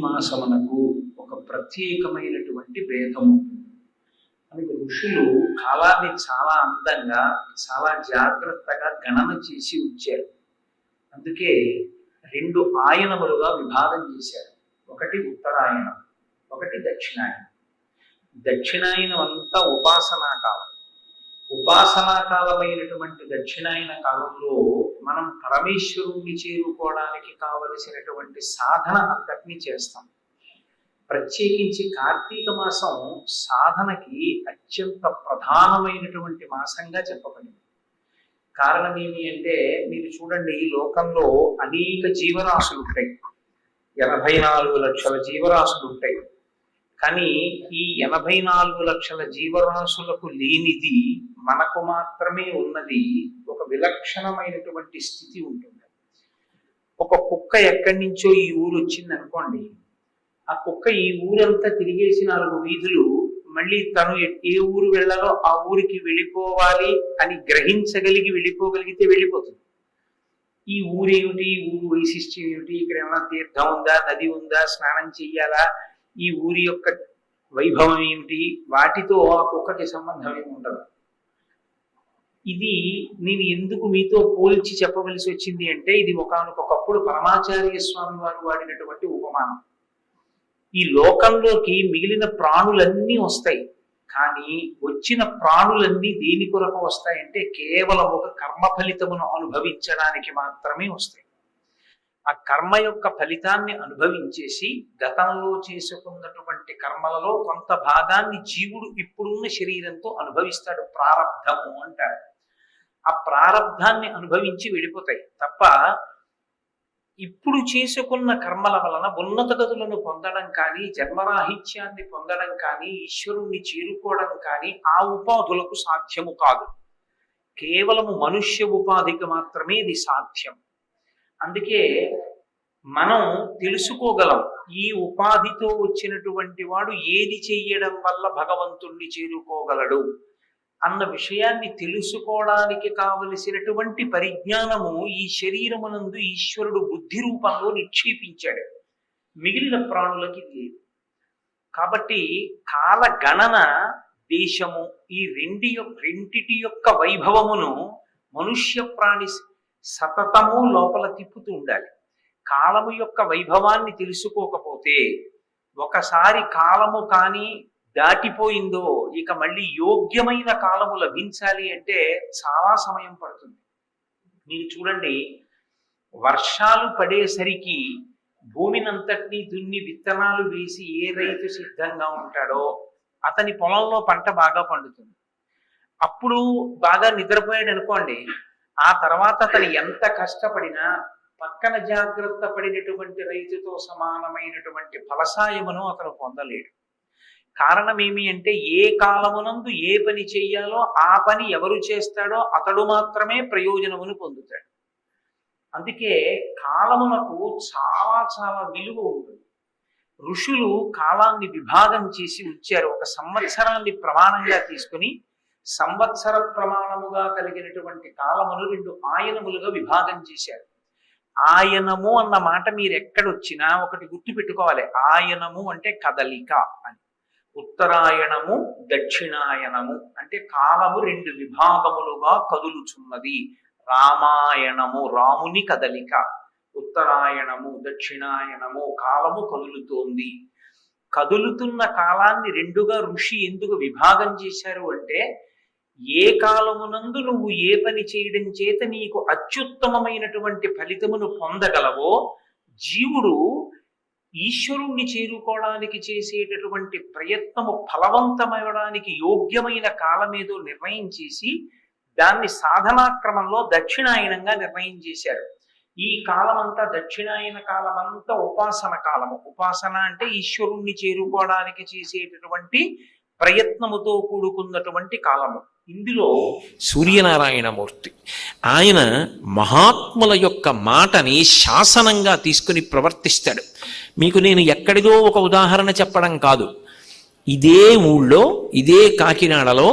మాసమునకు ఒక ప్రత్యేకమైనటువంటి భేదము. మనకి ఋషులు కాలాన్ని చాలా అందంగా చాలా జాగ్రత్తగా గణన చేసి ఉంచారు. అందుకే 2 ఆయనములుగా విభాగం చేశారు. ఒకటి ఉత్తరాయణం, ఒకటి దక్షిణాయనం. దక్షిణాయనం అంతా ఉపాసనా కాలం. ఉపాసనా కాలమైనటువంటి దక్షిణాయన కాలంలో మనం పరమేశ్వరుణ్ణి చేరుకోవడానికి కావలసినటువంటి సాధన అంతటినీ చేస్తాం. ప్రత్యేకించి కార్తీక మాసం సాధనకి అత్యంత ప్రధానమైనటువంటి మాసంగా చెప్పబడింది. కారణం ఏమి అంటే, మీరు చూడండి, ఈ లోకంలో అనేక జీవరాశులు ఉంటాయి. 84 లక్షల జీవరాశులు ఉంటాయి. కానీ ఈ 84 లక్షల జీవరాశులకు లేనిది మనకు మాత్రమే ఉన్నది. ఒక విలక్షణమైనటువంటి స్థితి ఉంటుంది. ఒక కుక్క ఎక్కడి నుంచో ఈ ఊరు వచ్చింది అనుకోండి, ఆ కుక్క ఈ ఊరంతా తిరిగేసి 4 వీధులు మళ్ళీ తను ఏ ఊరు వెళ్ళాలో ఆ ఊరికి వెళ్ళిపోవాలి అని గ్రహించగలిగి వెళ్ళిపోగలిగితే వెళ్ళిపోతుంది. ఈ ఊరేమిటి, ఈ ఊరు వైశిష్ట్యం ఏమిటి, ఇక్కడ ఏమైనా తీర్థం ఉందా, నది ఉందా, స్నానం చెయ్యాలా, ఈ ఊరి యొక్క వైభవం ఏమిటి, వాటితో ఆ కుక్కకి సంబంధం ఏమి ఉండదు. ఇది నేను ఎందుకు మీతో పోల్చి చెప్పవలసి వచ్చింది అంటే, ఇది ఒకానొకప్పుడు పరమాచార్య స్వామి వారు వాడినటువంటి ఉపమానం. ఈ లోకంలోకి మిగిలిన ప్రాణులన్నీ వస్తాయి, కానీ వచ్చిన ప్రాణులన్నీ దేని కొరకు వస్తాయంటే కేవలం ఒక కర్మ ఫలితమును అనుభవించడానికి మాత్రమే వస్తాయి. ఆ కర్మ యొక్క ఫలితాన్ని అనుభవించేసి గతంలో చేసుకున్నటువంటి కర్మలలో కొంత భాగాన్ని జీవుడు ఇప్పుడున్న శరీరంతో అనుభవిస్తాడు. ప్రారబ్ధము అంటారు. ఆ ప్రారబ్ధాన్ని అనుభవించి వెళ్ళిపోతాయి తప్ప ఇప్పుడు చేసుకున్న కర్మల వలన ఉన్నత గతులను పొందడం కానీ, జన్మరాహిత్యాన్ని పొందడం కానీ, ఈశ్వరుణ్ణి చేరుకోవడం కానీ ఆ ఉపాధులకు సాధ్యము కాదు. కేవలము మనుష్య ఉపాధికి మాత్రమే ఇది సాధ్యం. అందుకే మనం తెలుసుకోగలం, ఈ ఉపాధితో వచ్చినటువంటి వాడు ఏది చెయ్యడం వల్ల భగవంతుణ్ణి చేరుకోగలడు అన్న విషయాన్ని తెలుసుకోవడానికి కావలసినటువంటి పరిజ్ఞానము ఈ శరీరమునందు ఈశ్వరుడు బుద్ధి రూపంలో నిక్షేపించాడు. మిగిలిన ప్రాణులకి లేదు. కాబట్టి కాల గణన, దేశము, ఈ రెండిటి యొక్క వైభవమును మనుష్య ప్రాణి సతతము లోపల తిప్పుతూ ఉండాలి. కాలము యొక్క వైభవాన్ని తెలుసుకోకపోతే, ఒకసారి కాలము కానీ దాటిపోయిందో ఇక మళ్ళీ యోగ్యమైన కాలము లభించాలి అంటే చాలా సమయం పడుతుంది. మీరు చూడండి, వర్షాలు పడేసరికి భూమినంతటినీ దున్ని విత్తనాలు వేసి ఏ రైతు సిద్ధంగా ఉంటాడో అతని పొలంలో పంట బాగా పండుతుంది. అప్పుడు బాగా నిద్రపోయాడు అనుకోండి, ఆ తర్వాత అతను ఎంత కష్టపడినా పక్కన జాగ్రత్త పడినటువంటి రైతుతో సమానమైనటువంటి ఫలసాయమును అతను పొందలేడు. కారణం ఏమి అంటే, ఏ కాలమునందు ఏ పని చెయ్యాలో ఆ పని ఎవరు చేస్తాడో అతడు మాత్రమే ప్రయోజనమును పొందుతాడు. అందుకే కాలమునకు చాలా చాలా విలువ ఉంటుంది. ఋషులు కాలాన్ని విభాగం చేసి ఉంచారు. ఒక సంవత్సరాన్ని ప్రమాణంగా తీసుకుని సంవత్సర ప్రమాణముగా కలిగినటువంటి కాలమును 2 ఆయనములుగా విభాగం చేశారు. ఆయనము అన్న మాట మీరు ఎక్కడొచ్చినా ఒకటి గుర్తు పెట్టుకోవాలి. ఆయనము అంటే కదలిక అని. ఉత్తరాయణము, దక్షిణాయనము అంటే కాలము 2 విభాగములుగా కదులుచున్నది. రామాయణము రాముని కదలిక, ఉత్తరాయణము దక్షిణాయనము కాలము కదులుతోంది. కదులుతున్న కాలాన్ని 2గా ఋషి ఎందుకు విభాగం చేశారు అంటే, ఏ కాలమునందు నువ్వు ఏ పని చేయడం చేత నీకు అత్యుత్తమమైనటువంటి ఫలితమును పొందగలవో, జీవుడు ఈశ్వరుణ్ణి చేరుకోవడానికి చేసేటటువంటి ప్రయత్నము ఫలవంతమవడానికి యోగ్యమైన కాలమేదో నిర్ణయం చేసి దాన్ని సాధనాక్రమంలో దక్షిణాయనంగా నిర్ణయం చేశారు. ఈ కాలమంతా దక్షిణాయన కాలమంతా ఉపాసన కాలము. ఉపాసన అంటే ఈశ్వరుణ్ణి చేరుకోవడానికి చేసేటటువంటి ప్రయత్నముతో కూడుకున్నటువంటి కాలము. ఇందులో సూర్యనారాయణమూర్తి ఆయన మహాత్ముల యొక్క మాటని శాసనంగా తీసుకుని ప్రవర్తిస్తాడు. మీకు నేను ఎక్కడిదో ఒక ఉదాహరణ చెప్పడం కాదు, ఇదే ఊళ్ళో, ఇదే కాకినాడలో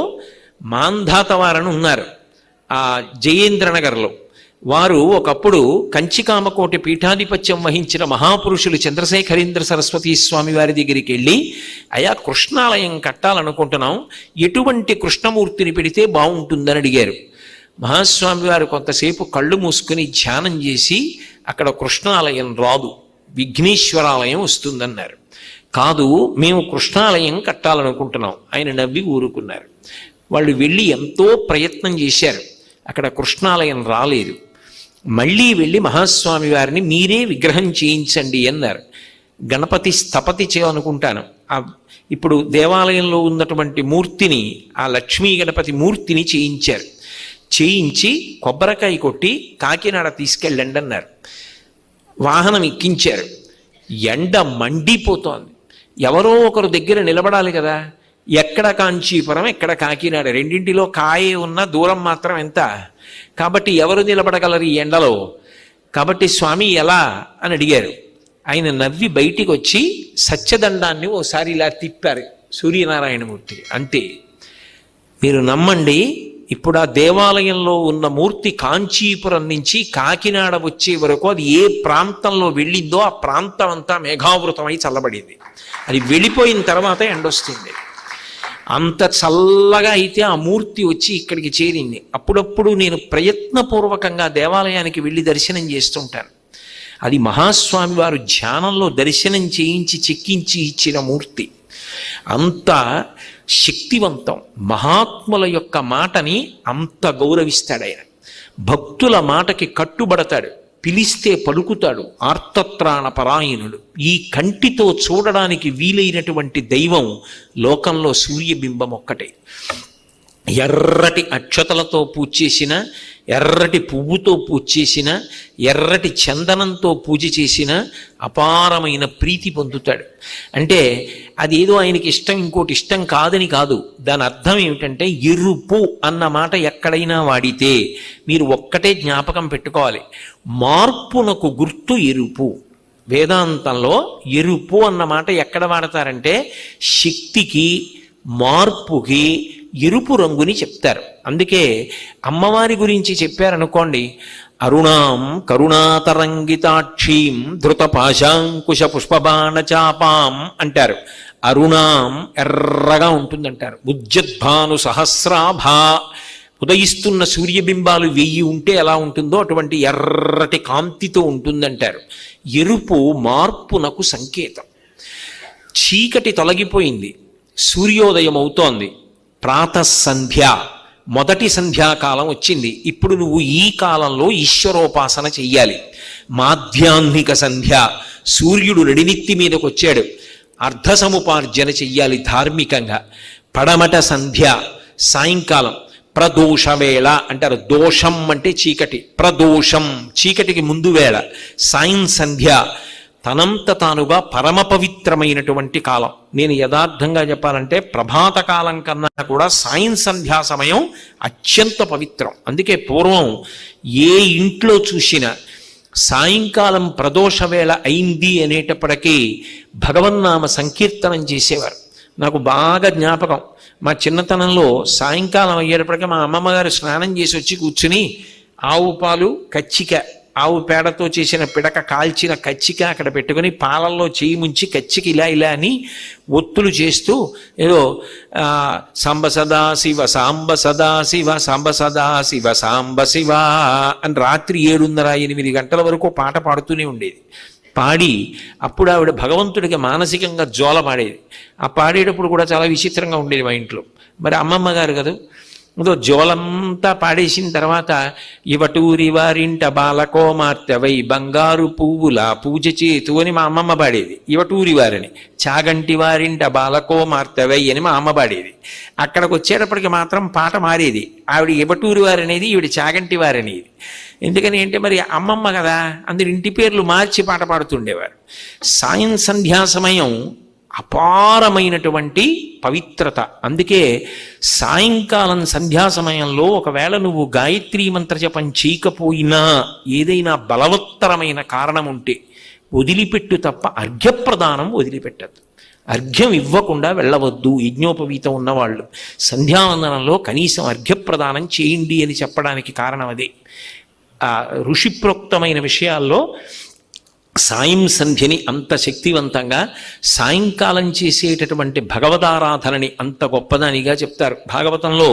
మాంధాతవారని ఉన్నారు, ఆ జయేంద్రనగర్లో. వారు ఒకప్పుడు కంచికామకోటి పీఠాధిపత్యం వహించిన మహాపురుషులు చంద్రశేఖరేంద్ర సరస్వతీ స్వామి వారి దగ్గరికి వెళ్ళి, అయా కృష్ణాలయం కట్టాలనుకుంటున్నాం, ఎటువంటి కృష్ణమూర్తిని పెడితే బాగుంటుందని అడిగారు. మహాస్వామి వారు కొంతసేపు కళ్ళు మూసుకుని ధ్యానం చేసి, అక్కడ కృష్ణాలయం రాదు, విఘ్నేశ్వరాలయం వస్తుందన్నారు. కాదు, మేము కృష్ణాలయం కట్టాలనుకుంటున్నాం. ఆయన నవ్వి ఊరుకున్నారు. వాళ్ళు వెళ్ళి ఎంతో ప్రయత్నం చేశారు, అక్కడ కృష్ణాలయం రాలేదు. మళ్ళీ వెళ్ళి మహాస్వామి వారిని మీరే విగ్రహం చేయించండి అన్నారు. గణపతి స్థపతి చేయనుకుంటాను. ఇప్పుడు దేవాలయంలో ఉన్నటువంటి మూర్తిని, ఆ లక్ష్మీ గణపతి మూర్తిని చేయించారు. చేయించి కొబ్బరికాయ కొట్టి కాకినాడ తీసుకెళ్ళండి అన్నారు. వాహనం ఎక్కించారు. ఎండ మండిపోతోంది. ఎవరో ఒకరు దగ్గర నిలబడాలి కదా. ఎక్కడ కాంచీపురం, ఎక్కడ కాకినాడ, రెండింటిలో కాయే ఉన్న దూరం మాత్రం ఎంత. కాబట్టి ఎవరు నిలబడగలరు ఈ ఎండలో? కాబట్టి స్వామి ఎలా అని అడిగారు. ఆయన నవ్వి బయటికి వచ్చి సత్యదండాన్ని ఓసారి ఇలా తిప్పారు సూర్యనారాయణమూర్తి. అంతే. మీరు నమ్మండి, ఇప్పుడు ఆ దేవాలయంలో ఉన్న మూర్తి కాంచీపురం నుంచి కాకినాడ వచ్చే వరకు అది ఏ ప్రాంతంలో వెళ్ళిందో ఆ ప్రాంతం అంతా మేఘావృతమై చల్లబడింది. అది వెళ్ళిపోయిన తర్వాత ఎండొస్తుంది. అంత చల్లగా అయితే ఆ మూర్తి వచ్చి ఇక్కడికి చేరింది. అప్పుడప్పుడు నేను ప్రయత్నపూర్వకంగా దేవాలయానికి వెళ్ళి దర్శనం చేస్తుంటాను. అది మహాస్వామి వారు ధ్యానంలో దర్శనం చేయించి చెక్కించి ఇచ్చిన మూర్తి. అంత శక్తివంతం. మహాత్ముల యొక్క మాటని అంత గౌరవిస్తాడు ఆయన. భక్తుల మాటకి కట్టుబడతాడు, పిలిస్తే పలుకుతాడు, ఆర్తత్రాణ పరాయణుడు. ఈ కంటితో చూడడానికి వీలైనటువంటి దైవం లోకంలో సూర్యబింబం ఒక్కటే. ఎర్రటి అక్షతలతో పూజ చేసిన, ఎర్రటి పువ్వుతో పూజ చేసిన, ఎర్రటి చందనంతో పూజ చేసిన అపారమైన ప్రీతి పొందుతాడు. అంటే అదేదో ఆయనకి ఇష్టం, ఇంకోటి ఇష్టం కాదని కాదు. దాని అర్థం ఏమిటంటే, ఎరుపు అన్న మాట ఎక్కడైనా వాడితే మీరు ఒక్కటే జ్ఞాపకం పెట్టుకోవాలి, మార్పునకు గుర్తు ఎరుపు. వేదాంతంలో ఎరుపు అన్న మాట ఎక్కడ వాడతారంటే, శక్తికి, మార్పుకి ఎరుపు రంగుని చెప్తారు. అందుకే అమ్మవారి గురించి చెప్పారనుకోండి, అరుణాం కరుణాతరంగితాక్షీం ధృతపాశాంకుశ పుష్పబాణ చాపాం అంటారు. అరుణాం ఎర్రగా ఉంటుందంటారు. ఉజ్జద్భాను సహస్రాభా, ఉదయిస్తున్న సూర్యబింబాలు 1000 ఉంటే ఎలా ఉంటుందో అటువంటి ఎర్రటి కాంతితో ఉంటుందంటారు. ఎరుపు మార్పునకు సంకేతం. చీకటి తొలగిపోయింది, సూర్యోదయం అవుతోంది, ప్రాతఃసంధ్య, మొదటి సంధ్యాకాలం వచ్చింది. ఇప్పుడు నువ్వు ఈ కాలంలో ఈశ్వరోపాసన చెయ్యాలి. మాధ్యాహ్నిక సంధ్య, సూర్యుడు నడినెత్తి మీదకి వచ్చాడు, అర్ధసముపార్జన చెయ్యాలి ధార్మికంగా. పడమట సంధ్య, సాయంకాలం. ప్రదోష వేళ అంటారు. దోషం అంటే చీకటి, ప్రదోషం చీకటికి ముందు వేళ. సాయం సంధ్య తనంత తానుగా పరమ పవిత్రమైనటువంటి కాలం. నేను యథార్థంగా చెప్పాలంటే ప్రభాత కాలం కన్నా కూడా సాయం సంధ్యా సమయం అత్యంత పవిత్రం. అందుకే పూర్వం ఏ ఇంట్లో చూసినా సాయంకాలం ప్రదోష వేళ అయింది అనేటప్పటికీ భగవన్నామ సంకీర్తనం చేసేవారు. నాకు బాగా జ్ఞాపకం, మా చిన్నతనంలో సాయంకాలం అయ్యేటప్పటికీ మా అమ్మమ్మగారు స్నానం చేసి వచ్చి కూర్చుని ఆవు పాలు, కచ్చిక, ఆవు పేడతో చేసిన పిడక, కాల్చిన కచ్చిక అక్కడ పెట్టుకుని పాలల్లో చేయి ముంచి కచ్చిక ఇలా ఇలా అని ఒత్తులు చేస్తూ ఏదో సాంబ సదా శివ సాంబ సదా శివ సాంబ సదా శివ సాంబ శివ అని రాత్రి 7:30-8 గంటల వరకు పాట పాడుతూనే ఉండేది. పాడి అప్పుడు ఆవిడ భగవంతుడికి మానసికంగా జోల పాడేది. ఆ పాడేటప్పుడు కూడా చాలా విచిత్రంగా ఉండేది మా ఇంట్లో. మరి అమ్మమ్మ గారు కదా, ఏదో జోలంతా పాడేసిన తర్వాత, ఇవటూరి వారింట బాలకోమార్తెవై బంగారు పువ్వుల పూజ చేతు అని మా అమ్మమ్మ పాడేది. ఇవటూరి వారిని. చాగంటి వారింట బాలకోమార్తెవై అని మా అమ్మ పాడేది. అక్కడికి వచ్చేటప్పటికి మాత్రం పాట మారేది. ఆవిడ ఇవటూరి వారనేది, ఈవిడ చాగంటి వారనేది. ఎందుకని అంటే మరి అమ్మమ్మ కదా, అందరి ఇంటి పేర్లు మార్చి పాట పాడుతుండేవారు. సాయం సంధ్యా సమయం అపారమైనటువంటి పవిత్రత. అందుకే సాయంకాలం సంధ్యా సమయంలో ఒకవేళ నువ్వు గాయత్రీ మంత్ర జపం చేయకపోయినా, ఏదైనా బలవత్తరమైన కారణం ఉంటే వదిలిపెట్టు తప్ప అర్ఘ్యప్రదానం వదిలిపెట్టద్దు. అర్ఘ్యం ఇవ్వకుండా వెళ్ళవద్దు. యజ్ఞోపవీతం ఉన్నవాళ్ళు సంధ్యావందనంలో కనీసం అర్ఘ్యప్రదానం చేయండి అని చెప్పడానికి కారణం అదే. ఆ ఋషిప్రోక్తమైన విషయాల్లో సాయం సంధ్యని అంత శక్తివంతంగా, సాయంకాలం చేసేటటువంటి భగవదారాధనని అంత గొప్పదానిగా చెప్తారు భాగవతంలో.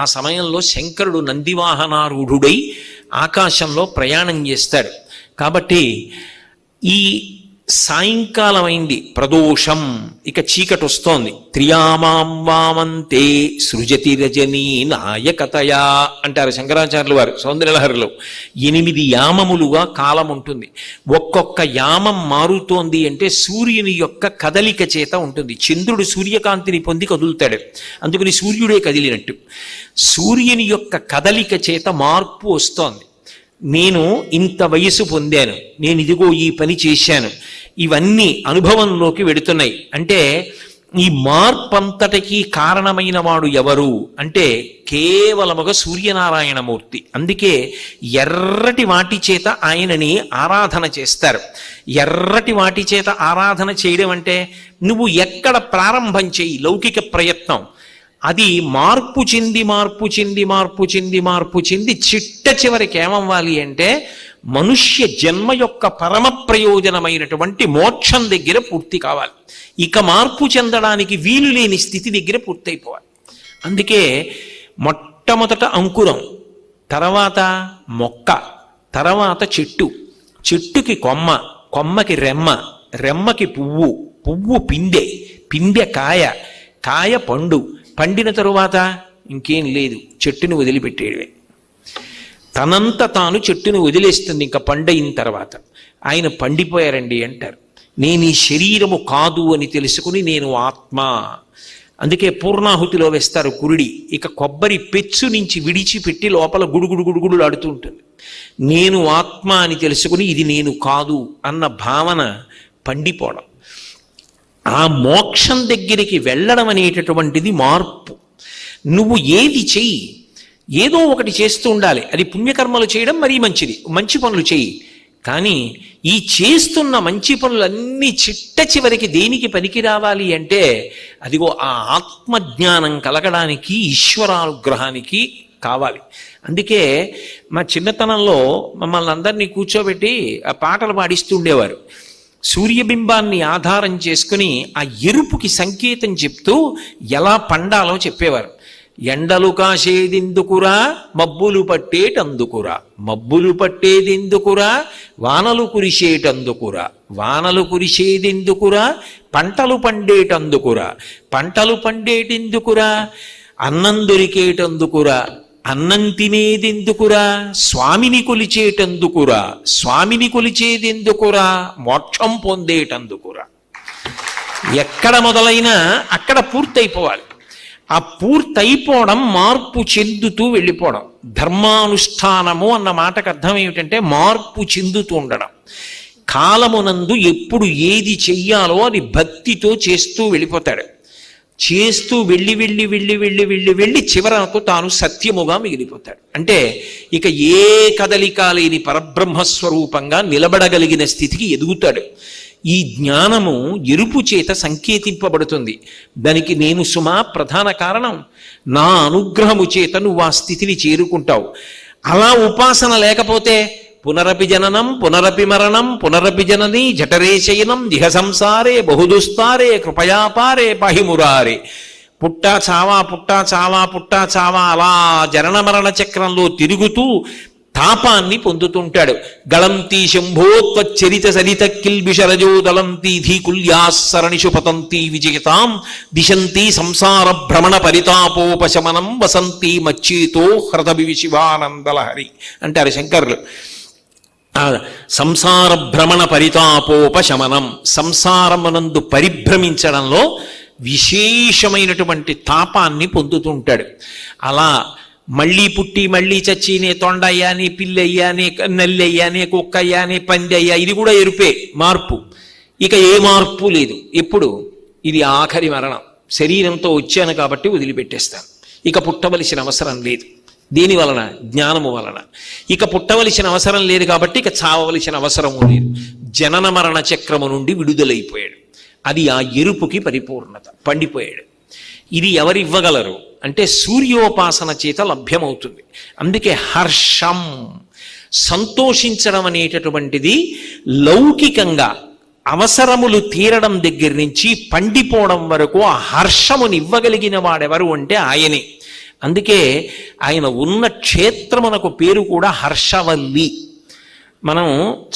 ఆ సమయంలో శంకరుడు నందివాహనారూఢుడై ఆకాశంలో ప్రయాణం చేస్తాడు. కాబట్టి ఈ సాయంకాలం అయింది, ప్రదోషం, ఇక చీకటి వస్తోంది. త్రియామాం వామంతే సృజతి రజనీ నాయకతయా అంటారు శంకరాచార్యులు వారు సౌందర్యలహరిలో. 8 యామములుగా కాలం ఉంటుంది. ఒక్కొక్క యామం మారుతోంది అంటే సూర్యుని యొక్క కదలిక చేత ఉంటుంది. చంద్రుడు సూర్యకాంతిని పొంది కదులుతాడు, అందుకని సూర్యుడే కదిలినట్టు. సూర్యుని యొక్క కదలిక చేత మార్పు వస్తోంది. నేను ఇంత వయసు పొందాను, నేను ఇదిగో ఈ పని చేశాను, ఇవన్నీ అనుభవంలోకి వెడుతున్నాయి. అంటే ఈ మార్పంతటికీ కారణమైన వాడు ఎవరు అంటే కేవలముగా సూర్యనారాయణమూర్తి. అందుకే ఎర్రటి వాటి చేత ఆయనని ఆరాధన చేస్తారు. ఎర్రటి వాటి చేత ఆరాధన చేయడం అంటే నువ్వు ఎక్కడ ప్రారంభం చేయి లౌకిక ప్రయత్నం, అది మార్పు చెంది మార్పు చెంది మార్పు చెంది మార్పు చెంది చిట్ట చివరికి ఏమవ్వాలి అంటే మనుష్య జన్మ యొక్క పరమ ప్రయోజనమైనటువంటి మోక్షం దగ్గర పూర్తి కావాలి. ఇక మార్పు చెందడానికి వీలు లేని స్థితి దగ్గర పూర్తయిపోవాలి. అందుకే మొట్టమొదట అంకురం, తర్వాత మొక్క, తర్వాత చెట్టు, చెట్టుకి కొమ్మ, కొమ్మకి రెమ్మ, రెమ్మకి పువ్వు, పువ్వు పిందె, పిందె కాయ, కాయ పండు, పండిన తరువాత ఇంకేం లేదు, చెట్టుని వదిలిపెట్టేయడమే. తనంత తాను చెట్టును వదిలేస్తుంది ఇంకా పండయిన తర్వాత. ఆయన పండిపోయారండి అంటారు. నేను ఈ శరీరము కాదు అని తెలుసుకుని నేను ఆత్మ. అందుకే పూర్ణాహుతిలో వేస్తారు కురుడి. ఇక కొబ్బరి పెచ్చు నుంచి విడిచిపెట్టి లోపల గుడుగుడు గుడుగుడు ఆడుతూ ఉంటుంది. నేను ఆత్మ అని తెలుసుకుని ఇది నేను కాదు అన్న భావన పండిపోవడం. ఆ మోక్షం దగ్గరికి వెళ్ళడం అనేటటువంటిది మార్పు. నువ్వు ఏది చెయ్యి, ఏదో ఒకటి చేస్తూ ఉండాలి. అది పుణ్యకర్మలు చేయడం మరీ మంచిది, మంచి పనులు చెయ్యి. కానీ ఈ చేస్తున్న మంచి పనులన్నీ చిట్ట చివరికి దేనికి పనికి రావాలి అంటే అదిగో ఆ ఆత్మజ్ఞానం కలగడానికి, ఈశ్వరానుగ్రహానికి కావాలి. అందుకే మా చిన్నతనంలో మమ్మల్ని అందరినీ కూర్చోబెట్టి ఆ పాటలు పాడిస్తూ ఉండేవారు. సూర్యబింబాన్ని ఆధారం చేసుకుని ఆ ఎరుపుకి సంకేతం చెప్తూ ఎలా పండాలో చెప్పేవారు. ఎండలు కాసేదెందుకురా మబ్బులు పట్టేటందుకురా, మబ్బులు పట్టేదెందుకురా వానలు కురిసేటందుకురా, వానలు కురిసేదెందుకురా పంటలు పండేటందుకురా, పంటలు పండేటెందుకురా అన్నం దొరికేటందుకురా, అన్నం తినేదెందుకురా స్వామిని కొలిచేటందుకురా, స్వామిని కొలిచేదెందుకురా మోక్షం పొందేటందుకురా. ఎక్కడ మొదలైనా అక్కడ పూర్తయిపోవాలి. ఆ పూర్తయిపోవడం మార్పు చెందుతూ వెళ్ళిపోవడం. ధర్మానుష్ఠానము అన్న మాటకు అర్థం ఏమిటంటే మార్పు చెందుతూ ఉండడం. కాలమునందు ఎప్పుడు ఏది చెయ్యాలో అది భక్తితో చేస్తూ వెళ్ళిపోతాడు. చేస్తూ వెళ్ళి వెళ్ళి వెళ్ళి వెళ్ళి వెళ్ళి వెళ్ళి చివరకు తాను సత్యముగా మిగిలిపోతాడు. అంటే ఇక ఏ కదలిక లేని పరబ్రహ్మస్వరూపంగా నిలబడగలిగిన స్థితికి ఎదుగుతాడు. ఈ జ్ఞానము ఎరుపు చేత సంకేతింపబడుతుంది. దానికి నేను సుమా ప్రధాన కారణం. నా అనుగ్రహము చేత నువ్వు ఆ స్థితిని చేరుకుంటావు. అలా ఉపాసన లేకపోతే పునరపి జననం పునరపి మరణం పునరపి జనని జఠరే శయనం దిహ సంసారే బహుదుస్తారే కృపయాపారే పాహిమురారే. పుట్టా చావా పుట్టా చావా పుట్టా చావా అలా జనన మరణ చక్రంలో తిరుగుతూ తాపాన్ని పొందుతుంటాడు. గళంతి శంభోత్వచ్చరిత సరిత కిల్బిషరజో దళంతి ధీకుల్యాసరణిషు పతంతి విజయతాం దిశంతి సంసార భ్రమణ పరితాపోపశమనం వసంతి మచ్చేతో హ్రదభి శివానందలహరి అంటారు శంకరులు. సంసార భ్రమణ పరితాపోపశమనం, సంసారమునందు పరిభ్రమించడంలో విశేషమైనటువంటి తాపాన్ని పొందుతుంటాడు. అలా మళ్ళీ పుట్టి మళ్ళీ చచ్చి నే తొండయ్యా నీ పిల్లయ్యా నీ నల్లయ్యా నీ కుక్కయ్యా నీ పందయ్యా, ఇది కూడా ఎరుపే మార్పు. ఇక ఏ మార్పు లేదు. ఎప్పుడు ఇది ఆఖరి మరణం. శరీరంతో వచ్చాను కాబట్టి వదిలిపెట్టేస్తాను. ఇక పుట్టవలసిన అవసరం లేదు. దేని వలన? జ్ఞానము వలన. ఇక పుట్టవలసిన అవసరం లేదు కాబట్టి ఇక చావవలసిన అవసరము లేదు. జనన మరణ చక్రము నుండి విడుదలైపోయాడు. అది ఆ ఎరుపుకి పరిపూర్ణత. పండిపోయాడు. ఇది ఎవరు ఇవ్వగలరు అంటే సూర్యోపాసన చేత లభ్యమవుతుంది. అందుకే హర్షం, సంతోషించడం అనేటటువంటిది లౌకికంగా అవసరములు తీరడం దగ్గర నుంచి పండిపోవడం వరకు ఆ హర్షముని ఇవ్వగలిగిన వాడెవరు అంటే ఆయనే. అందుకే ఆయన ఉన్న క్షేత్రమునకు పేరు కూడా హర్షవల్లి. మనం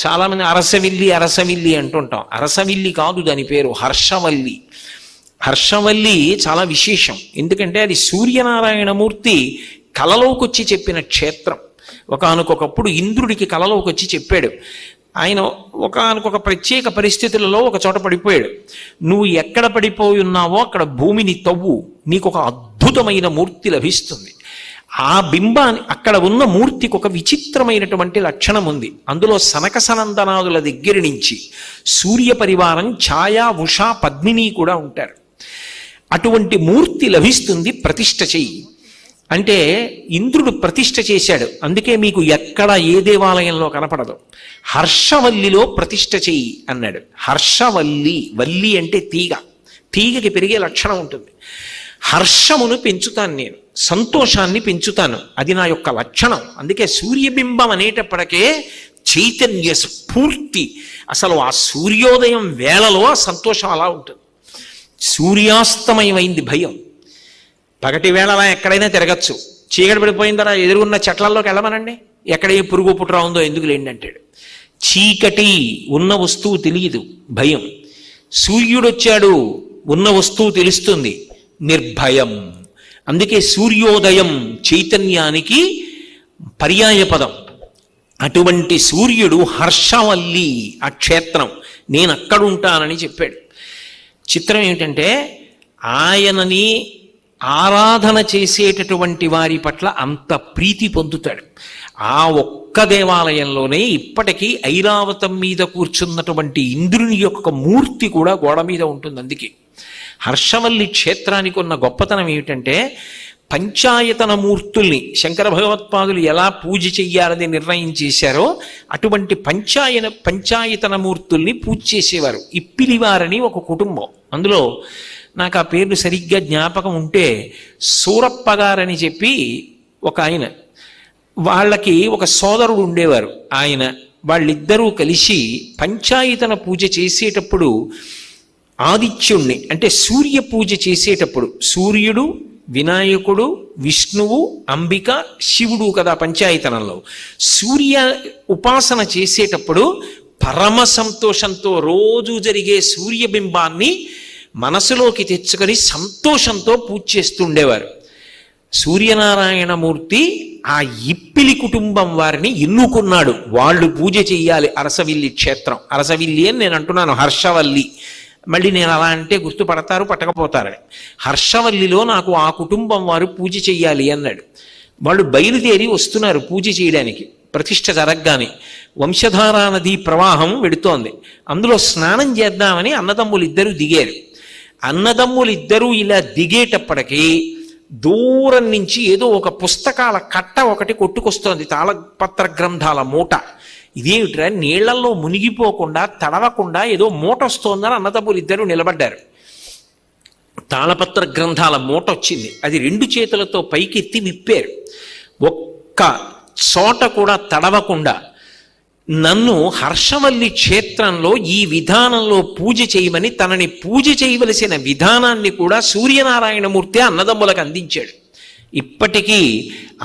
చాలామంది అరసవిల్లి అంటుంటాం. అరసవిల్లి కాదు దాని పేరు, హర్షవల్లి. హర్షవల్లి చాలా విశేషం. ఎందుకంటే అది సూర్యనారాయణమూర్తి కలలోకి వచ్చి చెప్పిన క్షేత్రం. ఒకానొకప్పుడు ఇంద్రుడికి కలలోకి వచ్చి చెప్పాడు. ఆయన ఒకానొక ప్రత్యేక పరిస్థితులలో ఒక చోట పడిపోయాడు. నువ్వు ఎక్కడ పడిపోయి ఉన్నావో అక్కడ భూమిని తవ్వు, నీకు ఒక అద్భుతమైన మూర్తి లభిస్తుంది. ఆ బింబాన్ని, అక్కడ ఉన్న మూర్తికి ఒక విచిత్రమైనటువంటి లక్షణం ఉంది. అందులో సనక సనందనాదుల దగ్గర నుంచి సూర్య పరివారం ఛాయా, ఉష, పద్మిని కూడా ఉంటారు. అటువంటి మూర్తి లభిస్తుంది, ప్రతిష్ఠ చెయ్యి అంటే ఇంద్రుడు ప్రతిష్ఠ చేశాడు. అందుకే మీకు ఎక్కడ ఏ దేవాలయంలో కనపడదు. హర్షవల్లిలో ప్రతిష్ఠ చెయ్యి అన్నాడు. హర్షవల్లి, వల్లి అంటే తీగ, తీగకి పెరిగే లక్షణం ఉంటుంది. హర్షమును పెంచుతాను నేను, సంతోషాన్ని పెంచుతాను, అది నా యొక్క లక్షణం. అందుకే సూర్యబింబం అనేటప్పటికే చైతన్య స్ఫూర్తి. అసలు ఆ సూర్యోదయం వేళలో ఆ సంతోషం అలా ఉంటుంది. సూర్యాస్తమయమైంది భయం. పగటి వేళ అలా ఎక్కడైనా తిరగచ్చు. చీకటి పడిపోయిన తర్వాత ఎదురున్న చెట్లల్లోకి వెళ్ళమనండి, ఎక్కడ ఏ పురుగు పుట్రా ఉందో ఎందుకు లేండి అంటాడు. చీకటి, ఉన్న వస్తువు తెలియదు, భయం. సూర్యుడొచ్చాడు, ఉన్న వస్తువు తెలుస్తుంది, నిర్భయం. అందుకే సూర్యోదయం చైతన్యానికి పర్యాయ పదం. అటువంటి సూర్యుడు హర్షవల్లి ఆ క్షేత్రం, నేను అక్కడుంటానని చెప్పాడు. చిత్రం ఏమిటంటే ఆయనని ఆరాధన చేసేటటువంటి వారి పట్ల అంత ప్రీతి పొందుతాడు. ఆ ఒక్క దేవాలయంలోనే ఇప్పటికీ ఐరావతం మీద కూర్చున్నటువంటి ఇంద్రుని యొక్క మూర్తి కూడా గోడ మీద ఉంటుంది. అందుకే హర్షవల్లి క్షేత్రానికి ఉన్న గొప్పతనం ఏమిటంటే పంచాయతన మూర్తుల్ని శంకర భగవత్పాదులు ఎలా పూజ చెయ్యాలని నిర్ణయం చేశారో అటువంటి పంచాయతన మూర్తుల్ని పూజ చేసేవారు. ఇప్పిలివారని ఒక కుటుంబం, అందులో నాకు ఆ పేర్లు సరిగ్గా జ్ఞాపకం ఉంటే సూరప్ప గారని చెప్పి ఒక ఆయన, వాళ్ళకి ఒక సోదరుడు ఉండేవారు. వాళ్ళిద్దరూ కలిసి పంచాయతన పూజ చేసేటప్పుడు ఆదిత్యుణ్ణి అంటే సూర్య పూజ చేసేటప్పుడు సూర్యుడు, వినాయకుడు, విష్ణువు, అంబిక, శివుడు కదా పంచాయతనంలో. సూర్య ఉపాసన చేసేటప్పుడు పరమ సంతోషంతో రోజు జరిగే సూర్యబింబాన్ని మనసులోకి తెచ్చుకొని సంతోషంతో పూజ చేస్తుండేవారు. సూర్యనారాయణమూర్తి ఆ ఇప్పిలి కుటుంబం వారిని ఎన్నుకున్నాడు. వాళ్ళు పూజ చెయ్యాలి. అరసవిల్లి క్షేత్రం, అరసవిల్లి అని నేను అంటున్నాను, హర్షవల్లి. మళ్ళీ నేను అలా అంటే గుర్తుపడతారు, పట్టకపోతారని. హర్షవల్లిలో నాకు ఆ కుటుంబం వారు పూజ చెయ్యాలి అన్నాడు. వాళ్ళు బయలుదేరి వస్తున్నారు పూజ చేయడానికి. ప్రతిష్ఠ జరగగానే వంశధారా నదీ ప్రవాహం వెడుతోంది. అందులో స్నానం చేద్దామని అన్నదమ్ములిద్దరూ దిగారు. అన్నదమ్ములిద్దరూ ఇలా దిగేటప్పటికీ దూరం నుంచి ఏదో ఒక పుస్తకాల కట్ట ఒకటి కొట్టుకొస్తోంది, తాళపత్ర గ్రంథాల మూట. ఇదేమిట్రా, నీళ్లలో మునిగిపోకుండా తడవకుండా ఏదో మూట వస్తోందని అన్నదమ్ములు ఇద్దరు నిలబడ్డారు. తాళపత్ర గ్రంథాల మూట వచ్చింది. అది రెండు చేతులతో పైకెత్తి విప్పారు. ఒక్క చోట కూడా తడవకుండా నన్ను హర్షవల్లి క్షేత్రంలో ఈ విధానంలో పూజ చేయమని తనని పూజ చేయవలసిన విధానాన్ని కూడా సూర్యనారాయణమూర్తి అన్నదమ్ములకు అందించాడు. ఇప్పటికీ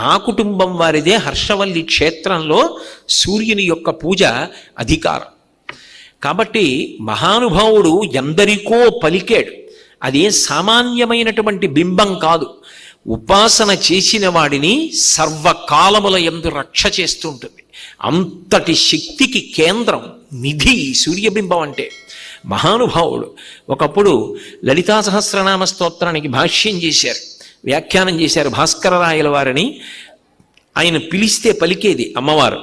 ఆ కుటుంబం వారిదే హర్షవల్లి క్షేత్రంలో సూర్యుని యొక్క పూజ అధికారం. కాబట్టి మహానుభావుడు ఎందరికో పలికాడు. అదే సామాన్యమైనటువంటి బింబం కాదు. ఉపాసన చేసిన వాడిని సర్వకాలముల యందు రక్ష చేస్తుంటుంది. అంతటి శక్తికి కేంద్రం, నిధి సూర్యబింబం అంటే. మహానుభావుడు ఒకప్పుడు లలితా సహస్రనామ స్తోత్రానికి భాష్యం చేశారు, వ్యాఖ్యానం చేశారు భాస్కరరాయల వారిని. ఆయన పిలిస్తే పలికేది అమ్మవారు.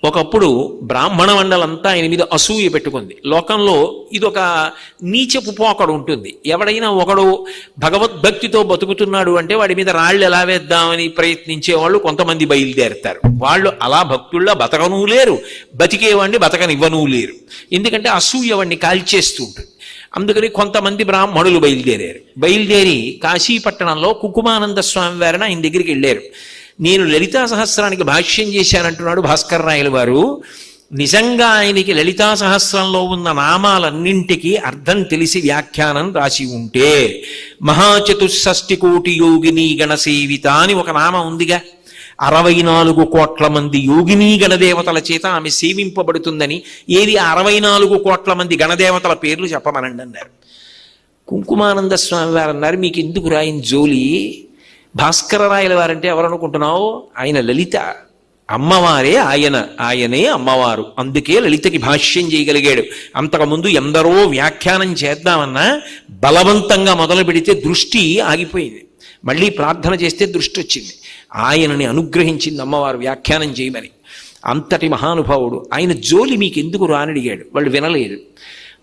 ఒకప్పుడు బ్రాహ్మణ మండలంతా ఆయన మీద అసూయ పెట్టుకుంది. లోకంలో ఇదొక నీచపు పోకడు ఉంటుంది. ఎవడైనా ఒకడు భగవద్భక్తితో బతుకుతున్నాడు అంటే వాడి మీద రాళ్ళు ఎలా వేద్దామని ప్రయత్నించే వాళ్ళు కొంతమంది బయలుదేరుతారు. వాళ్ళు అలా భక్తుల్లో బతకనూ లేరు, బతికేవాడిని బతకనివ్వనూ లేరు. ఎందుకంటే అసూయ వాడిని కాల్చేస్తూ ఉంటుంది. అందుకని కొంతమంది బ్రాహ్మణులు బయలుదేరి కాశీపట్టణంలో కుకుమానంద స్వామి వారిని ఆయన దగ్గరికి వెళ్ళారు. నేను లలితా సహస్రానికి భాష్యం చేశానంటున్నాడు భాస్కర రాయల వారు. నిజంగా ఆయనకి లలితా సహస్రంలో ఉన్న నామాలన్నింటికీ అర్థం తెలిసి వ్యాఖ్యానం రాసి ఉంటే మహాచతుషష్టి కోటి యోగిని గణసేవిత అని ఒక నామం ఉందిగా, 64 కోట్ల మంది యోగిని గణదేవతల చేత ఆమె సేవింపబడుతుందని. ఏది 64 కోట్ల మంది గణదేవతల పేర్లు చెప్పమనండి అన్నారు. కుంకుమానంద స్వామి వారు అన్నారు, మీకు ఎందుకు రాయిన జోలి, భాస్కర రాయల వారంటే ఎవరనుకుంటున్నావు, ఆయన లలిత అమ్మవారే, ఆయనే అమ్మవారు, అందుకే లలితకి భాష్యం చేయగలిగాడు. అంతకుముందు ఎందరో వ్యాఖ్యానం చేద్దామన్నా బలవంతంగా మొదలు పెడితే దృష్టి ఆగిపోయింది, మళ్ళీ ప్రార్థన చేస్తే దృష్టి వచ్చింది. ఆయనని అనుగ్రహించింది అమ్మవారు వ్యాఖ్యానం చేయమని. అంతటి మహానుభావుడు. ఆయన జోలి మీకు ఎందుకు రానడిగాడు, వాళ్ళు వినలేదు.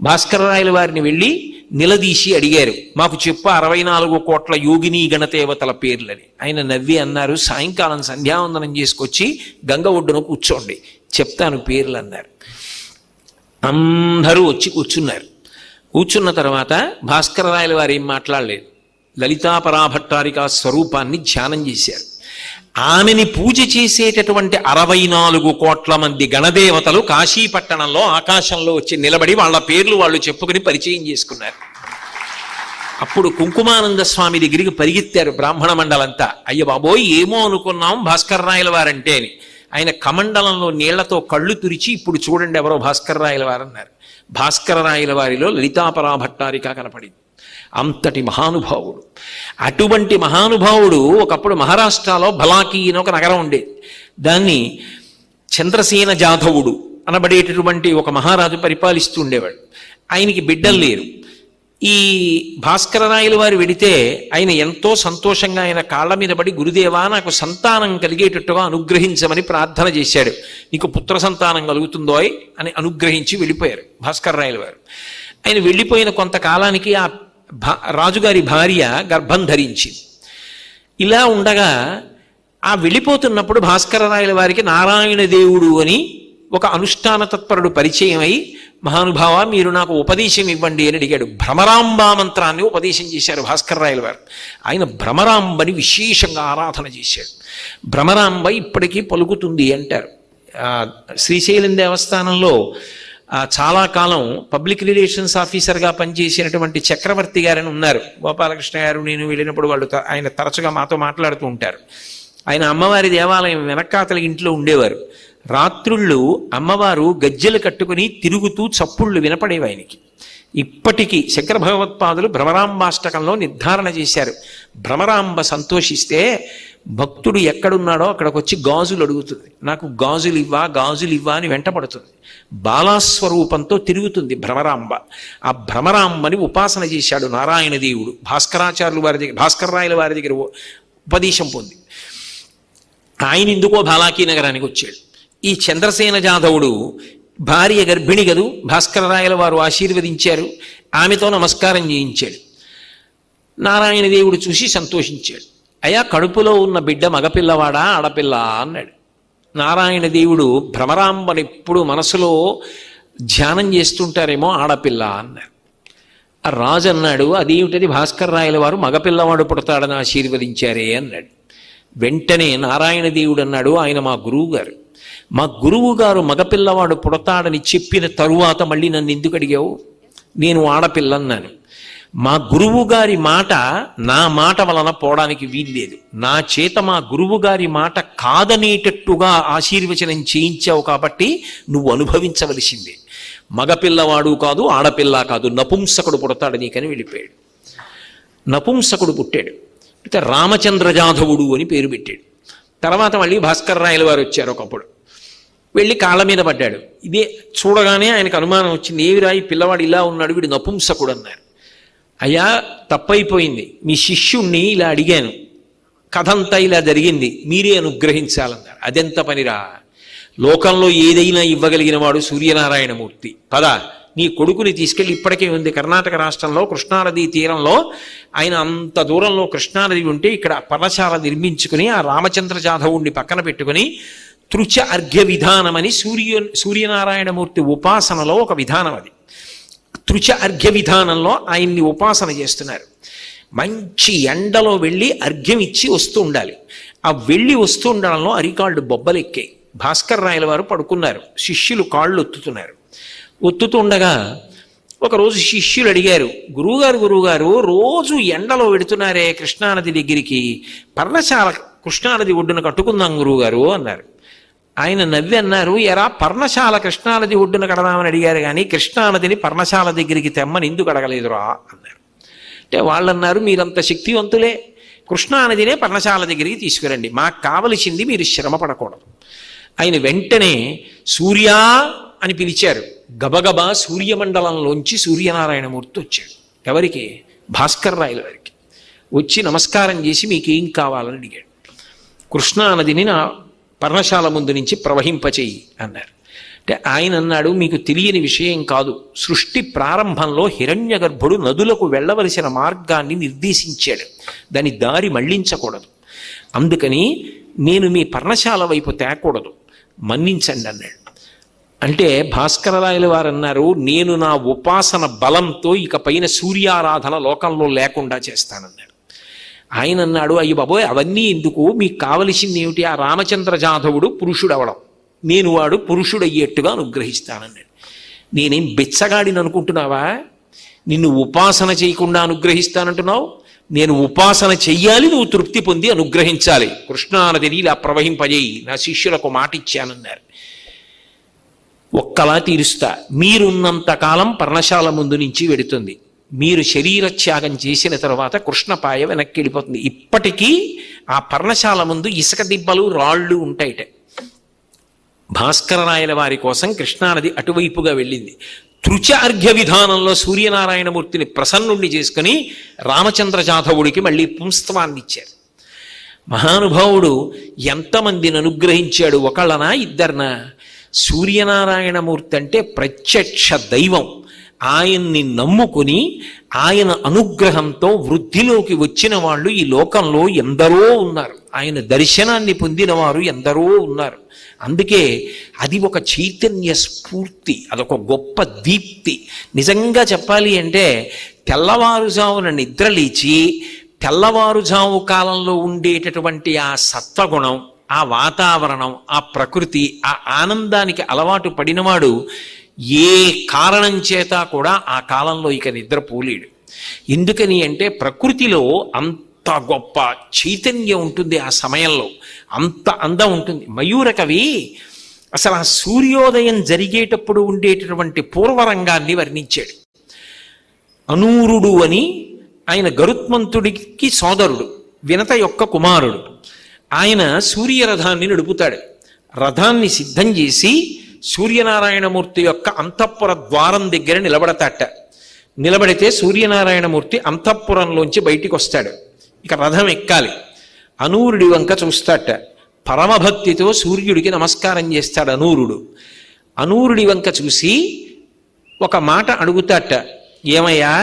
భాస్కర రాయల వారిని వెళ్ళి నిలదీసి అడిగారు, మాకు చెప్పు 64 కోట్ల యోగిని గణదేవతల పేర్లని. ఆయన నవ్వి అన్నారు, సాయంకాలం సంధ్యావందనం చేసుకొచ్చి గంగ ఒడ్డున కూర్చోండి, చెప్తాను పేర్లు అన్నారు. అందరూ వచ్చి కూర్చున్నారు. కూర్చున్న తర్వాత భాస్కర రాయల వారు ఏం మాట్లాడలేదు, లలితా పరాభట్టారిక స్వరూపాన్ని ధ్యానం చేశారు. ఆమెని పూజ చేసేటటువంటి 64 కోట్ల మంది గణదేవతలు కాశీపట్టణంలో ఆకాశంలో వచ్చి నిలబడి వాళ్ళ పేర్లు వాళ్ళు చెప్పుకుని పరిచయం చేసుకున్నారు. అప్పుడు కుంకుమానంద స్వామి దగ్గరికి పరిగెత్తారు బ్రాహ్మణ మండలంతా. అయ్య బాబోయ్, ఏమో అనుకున్నాం భాస్కర రాయల వారంటే అని. ఆయన కమండలంలో నీళ్లతో కళ్ళు తురిచి, ఇప్పుడు చూడండి ఎవరో భాస్కర రాయల వారన్నారు. భాస్కర రాయల వారిలో లలితాపరాభట్టారిక కనపడింది. అంతటి మహానుభావుడు. అటువంటి మహానుభావుడు ఒకప్పుడు మహారాష్ట్రలో బలాకి అని ఒక నగరం ఉండేది. దాన్ని చంద్రసేన జాధవుడు అనబడేటటువంటి ఒక మహారాజు పరిపాలిస్తూ ఉండేవాడు. ఆయనకి బిడ్డలు లేరు. ఈ భాస్కర రాయల వారు వెడితే ఆయన ఎంతో సంతోషంగా ఆయన కాళ్ళ మీద పడి, గురుదేవా నాకు సంతానం కలిగేటట్టుగా అనుగ్రహించమని ప్రార్థన చేశాడు. నీకు పుత్ర సంతానం కలుగుతుందోయ్ అని అనుగ్రహించి వెళ్ళిపోయారు భాస్కర రాయల వారు. ఆయన వెళ్ళిపోయిన కొంతకాలానికి ఆ రాజుగారి భార్య గర్భం ధరించింది. ఇలా ఉండగా ఆ వెళ్ళిపోతున్నప్పుడు భాస్కర రాయల వారికి నారాయణ దేవుడు అని ఒక అనుష్ఠాన తత్పరుడు పరిచయం అయి, మహానుభావ మీరు నాకు ఉపదేశం ఇవ్వండి అని అడిగాడు. భ్రమరాంబా మంత్రాన్ని ఉపదేశం చేశారు భాస్కర రాయల వారు. ఆయన భ్రమరాంబని విశేషంగా ఆరాధన చేశాడు. భ్రమరాంబ ఇప్పటికీ పలుకుతుంది అంటారు. శ్రీశైలం దేవస్థానంలో చాలా కాలం పబ్లిక్ రిలేషన్స్ ఆఫీసర్గా పనిచేసినటువంటి చక్రవర్తి గారని ఉన్నారు. గోపాలకృష్ణ గారు నేను వెళ్ళినప్పుడు వాళ్ళు ఆయన తరచుగా మాతో మాట్లాడుతూ ఉంటారు. ఆయన అమ్మవారి దేవాలయం వెనకాతల ఇంట్లో ఉండేవారు. రాత్రుళ్ళు అమ్మవారు గజ్జెలు కట్టుకుని తిరుగుతూ చప్పుళ్ళు వినపడేవి ఆయనకి. ఇప్పటికీ శంకర భగవత్పాదులు భ్రమరాంబాష్టకంలో నిర్ధారణ చేశారు. భ్రమరాంబ సంతోషిస్తే భక్తుడు ఎక్కడున్నాడో అక్కడికి వచ్చి గాజులు అడుగుతుంది, నాకు గాజులు ఇవ్వా అని వెంటపడుతుంది. బాలాస్వరూపంతో తిరుగుతుంది భ్రమరాంబ. ఆ భ్రమరాంబని ఉపాసన చేశాడు నారాయణ దేవుడు. భాస్కర రాయల వారి దగ్గర ఉపదేశం పొంది ఆయన ఎందుకో బాలాకీ నగరానికి వచ్చాడు. ఈ చంద్రసేన జాధవుడు భార్య గర్భిణి గదు, భాస్కర రాయల వారు ఆశీర్వదించారు, ఆమెతో నమస్కారం చేయించాడు. నారాయణ దేవుడు చూసి సంతోషించాడు. అయ్యా, కడుపులో ఉన్న బిడ్డ మగపిల్లవాడా ఆడపిల్ల అన్నాడు. నారాయణ దేవుడు భ్రమరాంబని ఎప్పుడు మనసులో ధ్యానం చేస్తుంటారేమో, ఆడపిల్ల అన్నారు. ఆ రాజు అన్నాడు, అదేమిటది భాస్కర రాయల వారు మగపిల్లవాడు పుడతాడని ఆశీర్వదించారే అన్నాడు. వెంటనే నారాయణ దేవుడు అన్నాడు, ఆయన మా గురువు గారు, మా గురువు గారు మగపిల్లవాడు పుడతాడని చెప్పిన తరువాత మళ్ళీ నన్ను ఎందుకు అడిగావు, నేను ఆడపిల్లన్నాను. మా గురువు గారి మాట నా మాట వలన పోవడానికి వీల్లేదు. నా చేత మా గురువు గారి మాట కాదనేటట్టుగా ఆశీర్వచనం చేయించావు కాబట్టి నువ్వు అనుభవించవలసిందే. మగపిల్లవాడు కాదు, ఆడపిల్ల కాదు, నపుంసకుడు పుడతాడు నీకని వెళ్ళిపోయాడు. నపుంసకుడు పుట్టాడు. అయితే రామచంద్ర జాధవుడు అని పేరు పెట్టాడు. తర్వాత మళ్ళీ భాస్కర రాయల వారు వచ్చారు. ఒకప్పుడు వెళ్ళి కాళ్ళ మీద పడ్డాడు. ఇదే చూడగానే ఆయనకు అనుమానం వచ్చింది, ఏవి రాయి పిల్లవాడు ఇలా ఉన్నాడు, వీడు నపుంసకుడు అన్నారు. అయ్యా, తప్పైపోయింది, మీ శిష్యుణ్ణి ఇలా అడిగాను, కథంతా ఇలా జరిగింది, మీరే అనుగ్రహించాలన్నారు. అదెంత పనిరా, లోకంలో ఏదైనా ఇవ్వగలిగిన వాడు సూర్యనారాయణమూర్తి. పద, నీ కొడుకుని తీసుకెళ్ళి, ఇప్పటికే ఉంది కర్ణాటక రాష్ట్రంలో కృష్ణానదీ తీరంలో, ఆయన అంత దూరంలో కృష్ణానది ఉంటే ఇక్కడ పర్ణశాల నిర్మించుకుని ఆ రామచంద్ర జాధవుణ్ణి పక్కన పెట్టుకుని తృచ అర్ఘ్య విధానం అని సూర్యనారాయణమూర్తి ఉపాసనలో ఒక విధానం. అది తృచ అర్ఘ్య విధానంలో ఆయన్ని ఉపాసన చేస్తున్నారు. మంచి ఎండలో వెళ్ళి అర్ఘ్యం ఇచ్చి వస్తూ ఉండాలి. ఆ వెళ్ళి వస్తుండడంలో అరికాళ్ళు బొబ్బలెక్కాయి. భాస్కర్ రాయల వారు పడుకున్నారు, శిష్యులు కాళ్ళు ఒత్తుతున్నారు. ఒత్తుతుండగా ఒకరోజు శిష్యులు అడిగారు, గురువుగారు రోజు ఎండలో వెడుతున్నారే కృష్ణానది దగ్గరికి, పర్ణశాల కృష్ణానది ఒడ్డున కట్టుకుందాం గురువుగారు అన్నారు. ఆయన నవ్వి అన్నారు, ఎరా పర్ణశాల కృష్ణానది ఒడ్డున కడదామని అడిగారు కానీ కృష్ణానదిని పర్ణశాల దగ్గరికి తెమ్మని ఎందుకు అడగలేదురా అన్నారు. అంటే వాళ్ళు అన్నారు, మీరంత శక్తివంతులే, కృష్ణానదినే పర్ణశాల దగ్గరికి తీసుకురండి, మాకు కావలసింది మీరు శ్రమ పడకూడదు. ఆయన వెంటనే సూర్యా అని పిలిచారు. గబగబా సూర్యమండలంలోంచి సూర్యనారాయణమూర్తి వచ్చాడు. ఎవరికి? భాస్కర్ రాయల వారికి. వచ్చి నమస్కారం చేసి మీకేం కావాలని అడిగాడు. కృష్ణానదిని నా పర్ణశాల ముందు నుంచి ప్రవహింపచేయి అన్నారు. అంటే ఆయన అన్నాడు, మీకు తెలియని విషయం కాదు, సృష్టి ప్రారంభంలో హిరణ్యగర్భుడు నదులకు వెళ్ళవలసిన మార్గాన్ని నిర్దేశించాడు, దాని దారి మళ్లించకూడదు, అందుకని నేను మీ పర్ణశాల వైపు తేకూడదు, మన్నించండి అన్నాడు. అంటే భాస్కరరాయల వారు అన్నారు, నేను నా ఉపాసన బలంతో ఇక పైన సూర్యారాధన లోకంలో లేకుండా చేస్తానన్నాడు. ఆయన అన్నాడు, అయ్యి బాబోయ్ అవన్నీ ఎందుకు, మీకు కావలసింది ఏమిటి, ఆ రామచంద్ర జాధవుడు పురుషుడు అవడం, నేను వాడు పురుషుడయ్యేట్టుగా అనుగ్రహిస్తానన్నాడు. నేనేం బెచ్చగాడిని అనుకుంటున్నావా, నిన్ను ఉపాసన చేయకుండా అనుగ్రహిస్తానంటున్నావు, నేను ఉపాసన చెయ్యాలి, నువ్వు తృప్తి పొంది అనుగ్రహించాలి, కృష్ణానదిని ఇలా ప్రవహింపజేయి, నా శిష్యులకు మాట ఇచ్చానన్నారు. ఒక్కలా తీరుస్తా, మీరున్నంతకాలం పర్ణశాల ముందు నుంచి వెడుతుంది, మీరు శరీర త్యాగం చేసిన తర్వాత కృష్ణపాయ వెనక్కి వెళ్ళిపోతుంది. ఇప్పటికీ ఆ పర్ణశాల ముందు ఇసుక దిబ్బలు రాళ్ళు ఉంటాయిట. భాస్కరరాయల వారి కోసం కృష్ణానది అటువైపుగా వెళ్ళింది. తృచ అర్ఘ్య విధానంలో సూర్యనారాయణమూర్తిని ప్రసన్నుణ్ణి చేసుకుని రామచంద్ర జాధవుడికి మళ్ళీ పుంస్తవాన్ని ఇచ్చారు. మహానుభావుడు ఎంతమందిని అనుగ్రహించాడు, ఒకళ్ళనా ఇద్దరినా? సూర్యనారాయణమూర్తి అంటే ప్రత్యక్ష దైవం. ఆయన్ని నమ్ముకుని ఆయన అనుగ్రహంతో వృద్ధిలోకి వచ్చిన వాళ్ళు ఈ లోకంలో ఎందరో ఉన్నారు, ఆయన దర్శనాన్ని పొందిన వారు ఎందరో ఉన్నారు. అందుకే అది ఒక చైతన్య స్ఫూర్తి, అదొక గొప్ప దీప్తి. నిజంగా చెప్పాలి అంటే తెల్లవారుజామున నిద్రలేచి తెల్లవారుజాము కాలంలో ఉండేటటువంటి ఆ సత్వగుణం, ఆ వాతావరణం, ఆ ప్రకృతి, ఆ ఆనందానికి అలవాటు పడినవాడు ఏ కారణం చేత కూడా ఆ కాలంలో ఇక నిద్రపోలేడు. ఎందుకని అంటే ప్రకృతిలో అంత గొప్ప చైతన్యం ఉంటుంది, ఆ సమయంలో అంత అందం ఉంటుంది. మయూరకవి అసలు ఆ సూర్యోదయం జరిగేటప్పుడు ఉండేటటువంటి పూర్వరంగాన్ని వర్ణించాడు. అనూరుడు అని ఆయన గరుత్మంతుడికి సోదరుడు, వినత యొక్క కుమారుడు. ఆయన సూర్యరథాన్ని నడుపుతాడు. రథాన్ని సిద్ధం చేసి సూర్యనారాయణమూర్తి యొక్క అంతఃపుర ద్వారం దగ్గర నిలబడతాట. నిలబడితే సూర్యనారాయణమూర్తి అంతఃపురంలోంచి బయటికి వస్తాడు. ఇక రథం ఎక్కాలి. అనూరుడి వంక చూస్తాట. పరమభక్తితో సూర్యుడికి నమస్కారం చేస్తాడు అనూరుడు. అనూరుడి వంక చూసి ఒక మాట అడుగుతాట, ఏమయ్యా,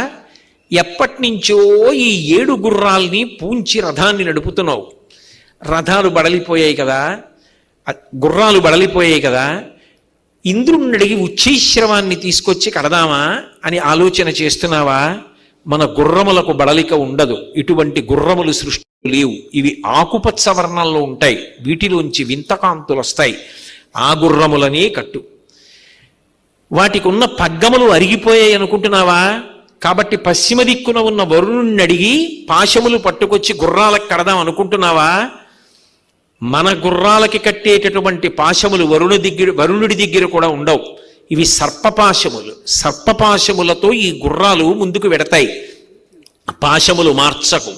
ఎప్పటి నుంచో ఈ 7 గుర్రాల్ని పూంచి రథాన్ని నడుపుతున్నావు, రథాలు బడలిపోయాయి కదా, గుర్రాలు బడలిపోయాయి కదా, ఇంద్రుణ్ణి అడిగి ఉచ్చైశ్రవాన్ని తీసుకొచ్చి కడదామా అని ఆలోచన చేస్తున్నావా? మన గుర్రములకు బడలిక ఉండదు, ఇటువంటి గుర్రములు సృష్టి లేవు, ఇవి ఆకుపచ్చ వర్ణంలో ఉంటాయి, వీటిలోంచి వింతకాంతులు వస్తాయి, ఆ గుర్రములనే కట్టు. వాటికి ఉన్న పగ్గములు అరిగిపోయాయి అనుకుంటున్నావా? కాబట్టి పశ్చిమ దిక్కున ఉన్న వరుణుణ్ణి అడిగి పాశములు పట్టుకొచ్చి గుర్రాలకు కడదాం అనుకుంటున్నావా? మన గుర్రాలకి కట్టేటటువంటి పాశములు వరుణుడి దగ్గర కూడా ఉండవు, ఇవి సర్పపాశములు. సర్పపాశములతో ఈ గుర్రాలు ముందుకు వెడతాయి, పాశములు మార్చకు.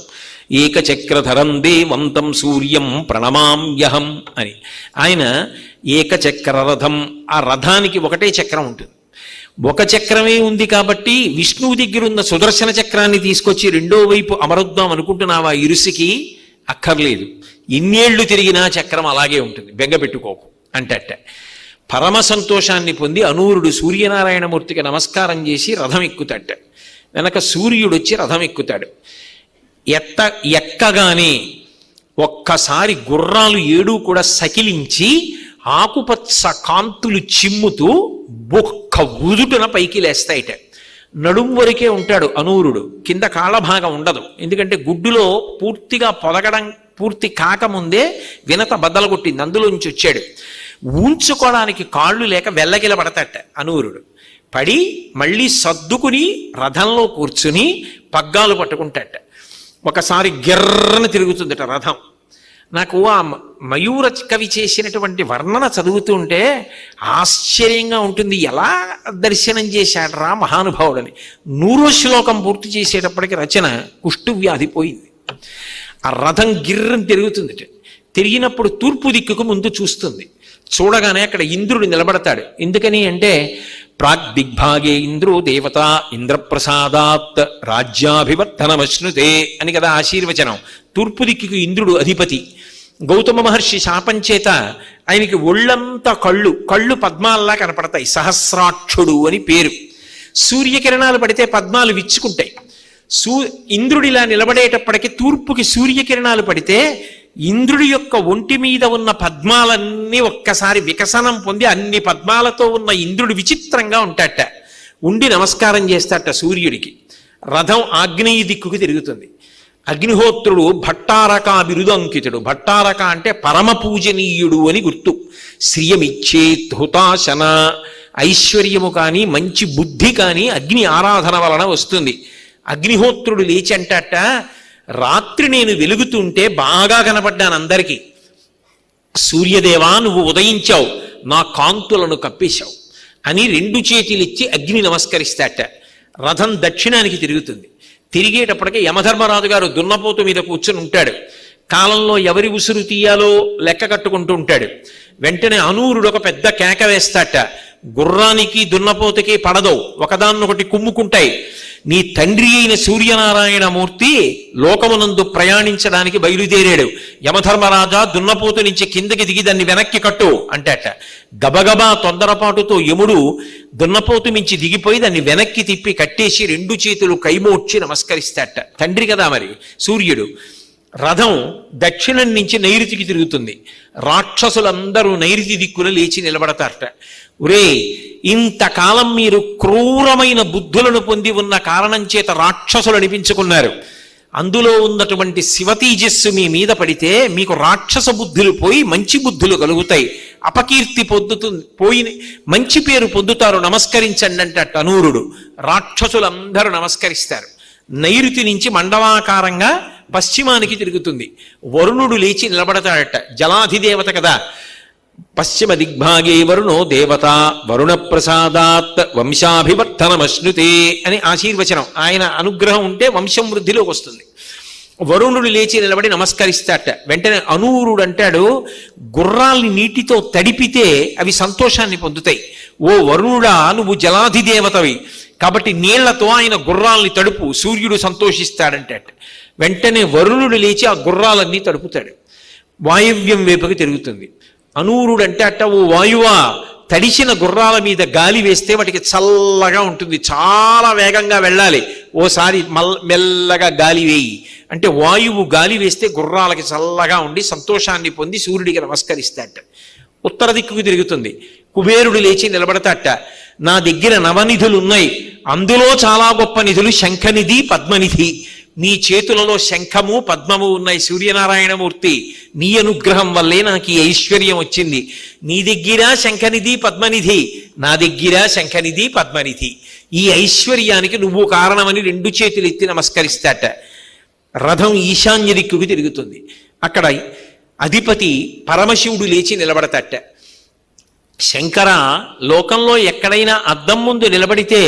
ఏకచక్రధరం దేవంతం సూర్యం ప్రణమామ్యహం అని ఆయన ఏకచక్ర రథం, ఆ రథానికి ఒకటే చక్రం ఉంటుంది. ఒక చక్రమే ఉంది కాబట్టి విష్ణువు దగ్గర ఉన్న సుదర్శన చక్రాన్ని తీసుకొచ్చి రెండో వైపు అమరుద్దాం అనుకుంటున్నావా? ఇరుసికి అక్కర్లేదు, ఇన్నేళ్లు తిరిగినా చక్రం అలాగే ఉంటుంది, బెంగపెట్టుకోకు అంటట. పరమ సంతోషాన్ని పొంది అనూరుడు సూర్యనారాయణమూర్తికి నమస్కారం చేసి రథం ఎక్కుతాట. వెనక సూర్యుడు వచ్చి రథం ఎక్కుతాడు. ఎక్కగానే ఒక్కసారి గుర్రాలు 7 కూడా సకిలించి ఆకుపచ్చ కాంతులు చిమ్ముతూ బొక్క ఉదుటున పైకి లేస్తాయిట. నడుం వరకే ఉంటాడు అనూరుడు, కింద కాళ్ళభాగం ఉండదు, ఎందుకంటే గుడ్డులో పూర్తిగా పొదగడం పూర్తి కాకముందే వినత బద్దలు కొట్టింది, అందులోంచి వచ్చాడు. ఊంచుకోవడానికి కాళ్ళు లేక వెల్లకిల పడతాట అనూరుడు. పడి మళ్ళీ సర్దుకుని రథంలో కూర్చుని పగ్గాలు పట్టుకుంటాట. ఒకసారి గిర్రన తిరుగుతుందట రథం. నాకు ఆ మయూర కవి చేసినటువంటి వర్ణన చదువుతుంటే ఆశ్చర్యంగా ఉంటుంది. ఎలా దర్శనం చేశాడరా మహానుభావుడని. 100వ శ్లోకం పూర్తి చేసేటప్పటికి రచన కుష్ఠువ్యాధి పోయింది. ఆ రథం గిర్రని తిరుగుతుందట. తిరిగినప్పుడు తూర్పు దిక్కుకు ముందు చూస్తుంది. చూడగానే అక్కడ ఇంద్రుడు నిలబడతాడు. ఎందుకని అంటే ప్రాగ్దిగ్భాగే ఇంద్రో దేవత ఇంద్రప్రసాదాత్ రాజ్యాభివర్ధనమశ్నుతే అని కదా ఆశీర్వచనం. తూర్పు దిక్కుకు ఇంద్రుడు అధిపతి. గౌతమ మహర్షి శాపం చేత ఆయనకి ఒళ్ళంతా కళ్ళు పద్మాల్లా కనపడతాయి. సహస్రాక్షుడు అని పేరు. సూర్యకిరణాలు పడితే పద్మాలు విచ్చుకుంటాయి. ఇంద్రుడిలా నిలబడేటప్పటికి తూర్పుకి సూర్యకిరణాలు పడితే ఇంద్రుడి యొక్క ఒంటి మీద ఉన్న పద్మాలన్నీ ఒక్కసారి వికసనం పొంది అన్ని పద్మాలతో ఉన్న ఇంద్రుడు విచిత్రంగా ఉంటాట. ఉండి నమస్కారం చేస్తాట సూర్యుడికి. రథం ఆగ్నేయ దిక్కుకు తిరుగుతుంది. అగ్నిహోత్రుడు భట్టారక బిరుదంకితుడు. భట్టారక అంటే పరమ పూజనీయుడు అని గుర్తు. శ్రియమిచ్చేత్ హుతాశన, ఐశ్వర్యము కానీ మంచి బుద్ధి కానీ అగ్ని ఆరాధన వలన వస్తుంది. అగ్నిహోత్రుడు లేచి అంటాట, రాత్రి నేను వెలుగుతుంటే బాగా కనపడ్డాను అందరికీ. సూర్యదేవా నువ్వు ఉదయించావు, నా కాంతులను కప్పేశావు అని 2 చేతులిచ్చి అగ్ని నమస్కరిస్తాట. రథం దక్షిణానికి తిరుగుతుంది. తిరిగేటప్పటికే యమధర్మరాజు గారు దున్నపోతు మీద కూర్చుని ఉంటాడు. కాలంలో ఎవరి ఉసురు తీయాలో లెక్క కట్టుకుంటూ ఉంటాడు. వెంటనే అనూరుడు ఒక పెద్ద కేక వేస్తాట. గుర్రానికి దున్నపోతుకి పడదో, ఒకదాన్నొకటి కుమ్ముకుంటాయి. నీ తండ్రి అయిన సూర్యనారాయణమూర్తి లోకమునందు ప్రయాణించడానికి బయలుదేరాడు. యమధర్మరాజా దున్నపోతు నుంచి కిందకి దిగి దాన్ని వెనక్కి కట్టు అంటాట. గబగబా తొందరపాటుతో యముడు దున్నపోతు మించి దిగిపోయి దాన్ని వెనక్కి తిప్పి కట్టేసి 2 చేతులు కైమోడ్చి నమస్కరిస్తాట. తండ్రి కదా మరి సూర్యుడు. రథం దక్షిణం నుంచి నైరుతికి తిరుగుతుంది. రాక్షసులందరూ నైరుతి దిక్కున లేచి నిలబడతారట. ఒరే, ఇంతకాలం మీరు క్రూరమైన బుద్ధులను పొంది ఉన్న కారణం చేత రాక్షసులు అనిపించుకున్నారు. అందులో ఉన్నటువంటి శివతేజస్సు మీ మీద పడితే మీకు రాక్షస బుద్ధులు పోయి మంచి బుద్ధులు కలుగుతాయి. అపకీర్తి పోయి మంచి పేరు పొందుతారు, నమస్కరించండి అంటే అనూరుడు. రాక్షసులందరూ నమస్కరిస్తారు. నైరుతి నుంచి మండలాకారంగా పశ్చిమానికి తిరుగుతుంది. వరుణుడు లేచి నిలబడతాడట. జలాధిదేవత కదా. పశ్చిమ దిగ్భాగే వరుణో దేవత వరుణ ప్రసాదాత్ వంశాభివర్ధనమశ్నుతే అని ఆశీర్వచనం. ఆయన అనుగ్రహం ఉంటే వంశం వృద్ధిలోకి వస్తుంది. వరుణుడు లేచి నిలబడి నమస్కరిస్తాట. వెంటనే అనూరుడు అంటాడు, గుర్రాల్ని నీటితో తడిపితే అవి సంతోషాన్ని పొందుతాయి. ఓ వరుణుడా, నువ్వు జలాధిదేవతవి కాబట్టి నీళ్లతో ఆయన గుర్రాల్ని తడుపు, సూర్యుడు సంతోషిస్తాడంటే. వెంటనే వరుణుడు లేచి ఆ గుర్రాలన్నీ తడుపుతాడు. వాయువ్యం వైపుకి తిరుగుతుంది. అనూరుడు అంటే ఓ వాయువా, తడిసిన గుర్రాల మీద గాలి వేస్తే వాటికి చల్లగా ఉంటుంది, చాలా వేగంగా వెళ్ళాలి, ఓసారి మెల్లగా గాలి వేయి అంటే వాయువు గాలి వేస్తే గుర్రాలకి చల్లగా ఉండి సంతోషాన్ని పొంది సూర్యుడికి నమస్కరిస్తాట. ఉత్తర దిక్కుకు తిరుగుతుంది. కుబేరుడు లేచి నిలబడతాట. నా దగ్గర నవనిధులున్నాయి, అందులో చాలా గొప్ప నిధులు శంఖనిధి పద్మనిధి. నీ చేతులలో శంఖము పద్మము ఉన్నాయి సూర్యనారాయణమూర్తి. నీ అనుగ్రహం వల్లే నాకు ఈ ఐశ్వర్యం వచ్చింది. నీ దగ్గర శంఖనిధి పద్మనిధి, నా దగ్గర శంఖనిధి పద్మనిధి. ఈ ఐశ్వర్యానికి నువ్వు కారణమని 2 చేతులు ఎత్తి నమస్కరిస్తాట. రథం ఈశాన్య దిక్కుకు తిరుగుతుంది. అక్కడ అధిపతి పరమశివుడు లేచి నిలబడతాట. శంకర, లోకంలో ఎక్కడైనా అద్దం ముందు నిలబడితే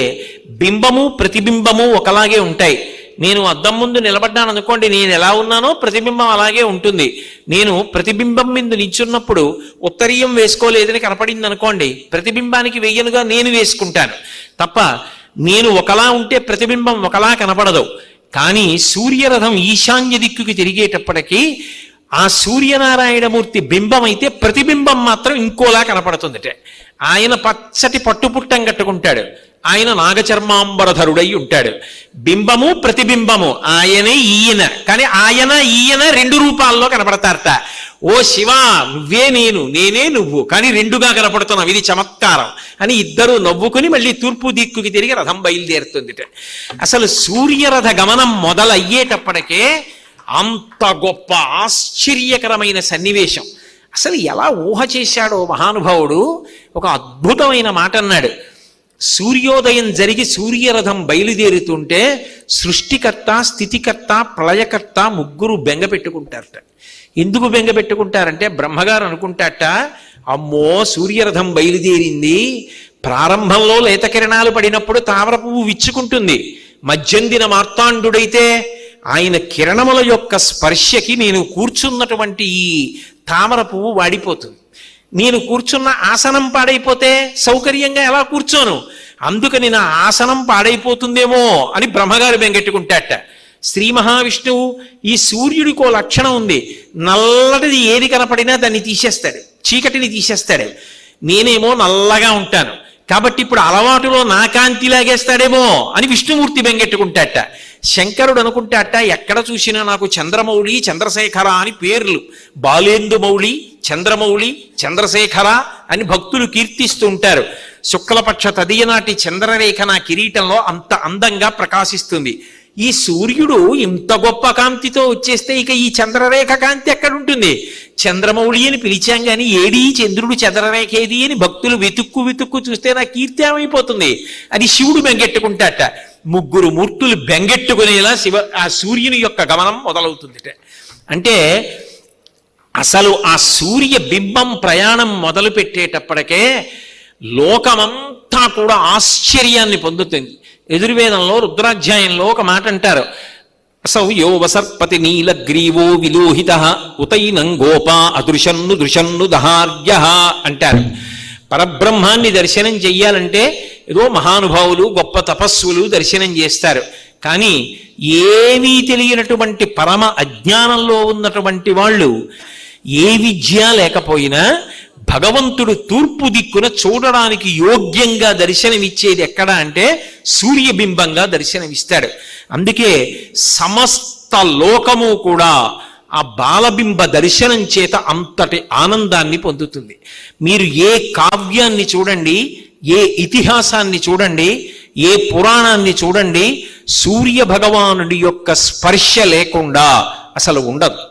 బింబము ప్రతిబింబము ఒకలాగే ఉంటాయి. నేను అద్దం ముందు నిలబడ్డాను అనుకోండి, నేను ఎలా ఉన్నానో ప్రతిబింబం అలాగే ఉంటుంది. నేను ప్రతిబింబం మీద నిల్చున్నప్పుడు ఉత్తరీయం వేసుకోలేదని కనపడింది అనుకోండి, ప్రతిబింబానికి వెయ్యనుగా నేను వేసుకుంటాను తప్ప నేను ఒకలా ఉంటే ప్రతిబింబం ఒకలా కనపడదు. కానీ సూర్యరథం ఈశాన్య దిక్కుకి తిరిగేటప్పటికీ ఆ సూర్యనారాయణమూర్తి బింబం అయితే ప్రతిబింబం మాత్రం ఇంకోలా కనపడుతుందిట. ఆయన పచ్చటి పట్టుపుట్టం కట్టుకుంటాడు, ఆయన నాగచర్మాంబరధరుడై ఉంటాడు. బింబము ప్రతిబింబము ఆయనే ఈయన, కానీ ఆయన ఈయన 2 రూపాల్లో కనపడతారట. ఓ శివ, నువ్వే నేను, నేనే నువ్వు, కానీ 2గా కనపడుతున్నావు, ఇది చమత్కారం అని ఇద్దరు నవ్వుకుని మళ్ళీ తూర్పు దిక్కుకి తిరిగి రథం బయలుదేరుతుందిట. అసలు సూర్యరథ గమనం మొదలయ్యేటప్పటికే అంత గొప్ప ఆశ్చర్యకరమైన సన్నివేశం. అసలు ఎలా ఊహ చేశాడో మహానుభావుడు ఒక అద్భుతమైన మాట అన్నాడు. సూర్యోదయం జరిగి సూర్యరథం బయలుదేరుతుంటే సృష్టికర్త, స్థితికర్త, ప్రళయకర్త ముగ్గురు బెంగ పెట్టుకుంటారట. ఎందుకు బెంగ పెట్టుకుంటారంటే బ్రహ్మగారు అనుకుంటారట, అమ్మో సూర్యరథం బయలుదేరింది, ప్రారంభంలో లేత కిరణాలు పడినప్పుడు తామర పువ్వు విచ్చుకుంటుంది, మధ్యందిన మార్తాండుడైతే ఆయన కిరణముల యొక్క స్పర్శకి నేను కూర్చున్నటువంటి ఈ తామర పువ్వు వాడిపోతుంది, నేను కూర్చున్న ఆసనం పాడైపోతే సౌకర్యంగా ఎలా కూర్చోను, అందుకని నా ఆసనం పాడైపోతుందేమో అని బ్రహ్మగారు బెంగెట్టుకుంటాట. శ్రీ మహావిష్ణువు ఈ సూర్యుడికో లక్షణం ఉంది, నల్లటిది ఏది కనపడినా దాన్ని తీసేస్తాడు, చీకటిని తీసేస్తాడు. నేనేమో నల్లగా ఉంటాను కాబట్టి ఇప్పుడు అలవాటులో నా కాంతి లాగేస్తాడేమో అని విష్ణుమూర్తి బెంగెట్టుకుంటాట. శంకరుడు అనుకుంటాట, ఎక్కడ చూసినా నాకు చంద్రమౌళి, చంద్రశేఖర అని పేర్లు, బాలేందుమౌళి, చంద్రమౌళి, చంద్రశేఖర అని భక్తులు కీర్తిస్తూ ఉంటారు. శుక్లపక్ష తదియనాటి చంద్రరేఖ నా కిరీటంలో అంత అందంగా ప్రకాశిస్తుంది. ఈ సూర్యుడు ఇంత గొప్ప కాంతితో వచ్చేస్తే ఇక ఈ చంద్రరేఖ కాంతి ఎక్కడుంటుంది? చంద్రమౌళి అని పిలిచాం కానీ ఏడీ చంద్రుడు చంద్రరేఖ ఏది అని భక్తులు వెతుక్కు చూస్తే నా కీర్తి ఏమైపోతుంది అని శివుడు బెంగెట్టుకుంటాట. ముగ్గురు మూర్తులు బెంగెట్టుకునేలా ఆ సూర్యుని యొక్క గమనం మొదలవుతుంది. అంటే అసలు ఆ సూర్య బింబం ప్రయాణం మొదలు పెట్టేటప్పటికే లోకమంతా కూడా ఆశ్చర్యాన్ని పొందుతుంది. యజుర్వేదంలో రుద్రాధ్యాయంలో ఒక మాట అంటారు, అసౌ యో వసర్పతి నీలగ్రీవో విలోహిత ఉతైనం గోపా అదృశన్ను దృశన్ను దహార్య అంటారు. పరబ్రహ్మాన్ని దర్శనం చెయ్యాలంటే ఏదో మహానుభావులు గొప్ప తపస్సులు దర్శనం చేస్తారు, కానీ ఏమీ తెలియనటువంటి పరమ అజ్ఞానంలో ఉన్నటువంటి వాళ్ళు ఏ విద్య లేకపోయినా భగవంతుడు తూర్పు దిక్కున చూడడానికి యోగ్యంగా దర్శనమిచ్చేది ఎక్కడ అంటే సూర్యబింబంగా దర్శనమిస్తాడు. అందుకే సమస్త లోకము కూడా ఆ బాలబింబ దర్శనం చేత అంతటి ఆనందాన్ని పొందుతుంది. మీరు ఏ కావ్యాన్ని చూడండి, ఏ ఇతిహాసాన్ని చూడండి, ఏ పురాణాన్ని చూడండి, సూర్య భగవానుడి యొక్క స్పర్శ లేకుండా అసలు ఉండదు.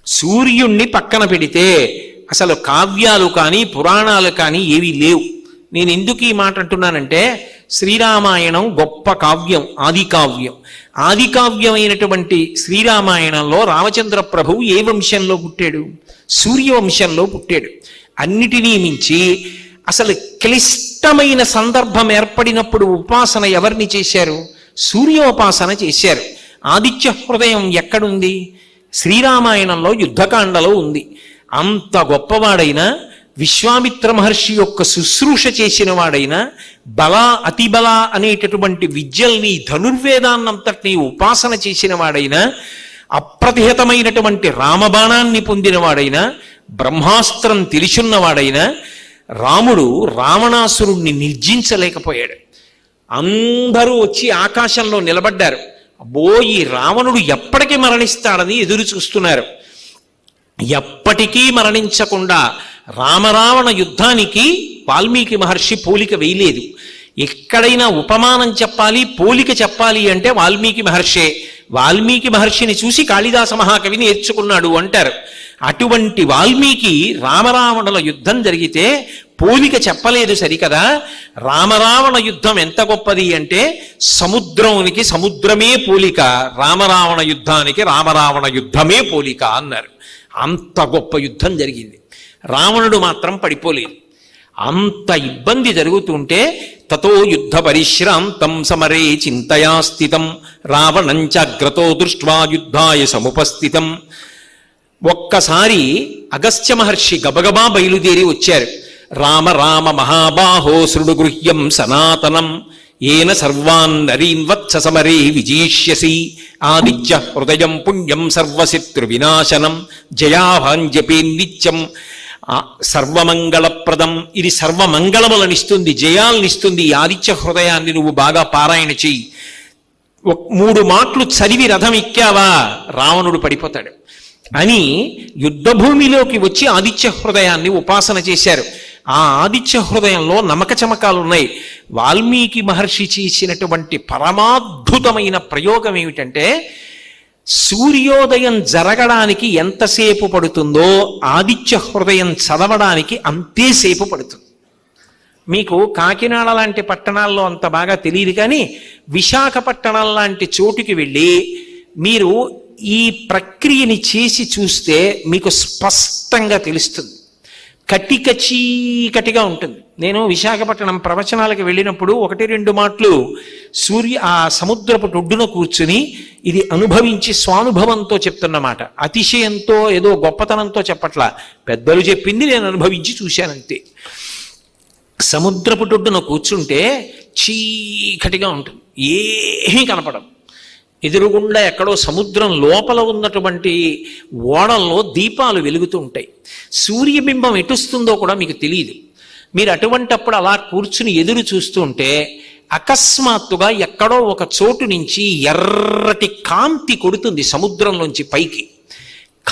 సూర్యుణ్ణి పక్కన పెడితే అసలు కావ్యాలు కానీ పురాణాలు కానీ ఏవి లేవు. నేను ఎందుకు ఈ మాట అంటున్నానంటే శ్రీరామాయణం గొప్ప కావ్యం, ఆది కావ్యం. ఆది కావ్యమైనటువంటి శ్రీరామాయణంలో రామచంద్ర ప్రభువు ఏ వంశంలో పుట్టాడు? సూర్యవంశంలో పుట్టాడు. అన్నిటినీ మించి అసలు క్లిష్టమైన సందర్భం ఏర్పడినప్పుడు ఉపాసన ఎవరిని చేశారు? సూర్యోపాసన చేశారు. ఆదిత్య హృదయం ఎక్కడుంది? శ్రీరామాయణంలో యుద్ధకాండలో ఉంది. అంత గొప్పవాడైనా, విశ్వామిత్ర మహర్షి యొక్క శుశ్రూష చేసిన వాడైనా, బల అతిబల అనేటటువంటి విద్యల్ని, ధనుర్వేదాన్నంతటినీ ఉపాసన చేసిన వాడైనా, అప్రతిహతమైనటువంటి రామబాణాన్ని పొందినవాడైనా, బ్రహ్మాస్త్రం తెలిసున్నవాడైనా, రాముడు రావణాసురుణ్ణి నిర్జించలేకపోయాడు. అందరూ వచ్చి ఆకాశంలో నిలబడ్డారు. అబ్బో ఈ రావణుడు ఎప్పటికీ మరణిస్తాడని ఎదురు చూస్తున్నారు. ఎప్పటికీ మరణించకుండా రామరావణ యుద్ధానికి వాల్మీకి మహర్షి పోలిక వేయలేదు. ఎక్కడైనా ఉపమానం చెప్పాలి, పోలిక చెప్పాలి అంటే వాల్మీకి మహర్షే. వాల్మీకి మహర్షిని చూసి కాళిదాస మహాకవి నేర్చుకున్నాడు అంటారు. అటువంటి వాల్మీకి రామరావణుల యుద్ధం జరిగితే పోలిక చెప్పలేదు సరికదా. రామరావణ యుద్ధం ఎంత గొప్పది అంటే సముద్రానికి సముద్రమే పోలిక, రామరావణ యుద్ధానికి రామరావణ యుద్ధమే పోలిక అన్నారు. అంత గొప్ప యుద్ధం జరిగింది. రావణుడు మాత్రం పడిపోలేదు. అంత ఇబ్బంది జరుగుతుంటే తతో యుద్ధ పరిశ్రాంతం సమరే చింతయా స్థితం రావణంచాగ్రతో దృష్ట్వా యుద్ధాయ సముపస్థితం. ఒక్కసారి అగస్త్య మహర్షి గబగబా బయలుదేరి వచ్చారు. రామ రామ మహాబాహో శృణు గృహ్యం సనాతనం ఏన సర్వాన్ నరీన్ వత్స సమరే విజీష్యసి ఆదిత్య హృదయం పుణ్యం సర్వశత్రు వినాశనం జయాభాంజపే నిత్యం సర్వమంగళప్రదం. ఇది సర్వమంగళములనిస్తుంది, జయాలనిస్తుంది. ఈ ఆదిత్య హృదయాన్ని నువ్వు బాగా పారాయణ చెయ్యి. 3 మాటలు చదివి రథం ఎక్కావా రావణుడు పడిపోతాడు అని యుద్ధభూమిలోకి వచ్చి ఆదిత్య హృదయాన్ని ఉపాసన చేశారు. ఆ ఆదిత్య హృదయంలో నమక చమకాలున్నాయి. వాల్మీకి మహర్షి చేసినటువంటి పరమాద్భుతమైన ప్రయోగం ఏమిటంటే సూర్యోదయం జరగడానికి ఎంతసేపు పడుతుందో ఆదిత్య హృదయం చదవడానికి అంతేసేపు పడుతుంది. మీకు కాకినాడ లాంటి పట్టణాల్లో అంత బాగా తెలియదు, కానీ విశాఖపట్టణం లాంటి చోటుకి వెళ్ళి మీరు ఈ ప్రక్రియని చేసి చూస్తే మీకు స్పష్టంగా తెలుస్తుంది. కటిక చీకటిగా ఉంటుంది. నేను విశాఖపట్నం ప్రవచనాలకు వెళ్ళినప్పుడు 1-2 మాటలు ఆ సముద్రపు ఒడ్డున కూర్చుని ఇది అనుభవించి స్వానుభవంతో చెప్తున్నమాట. అతిశయంతో ఏదో గొప్పతనంతో చెప్పట్లా, పెద్దలు చెప్పింది నేను అనుభవించి చూశానంతే. సముద్రపు ఒడ్డున కూర్చుంటే చీకటిగా ఉంటుంది, ఏమీ కనపడం. ఎదురుగుండా ఎక్కడో సముద్రం లోపల ఉన్నటువంటి ఓడల్లో దీపాలు వెలుగుతూ ఉంటాయి. సూర్యబింబం ఎటుస్తుందో కూడా మీకు తెలియదు. మీరు అటువంటప్పుడు అలా కూర్చుని ఎదురు చూస్తుంటే అకస్మాత్తుగా ఎక్కడో ఒక చోటు నుంచి ఎర్రటి కాంతి కొడుతుంది సముద్రంలోంచి పైకి.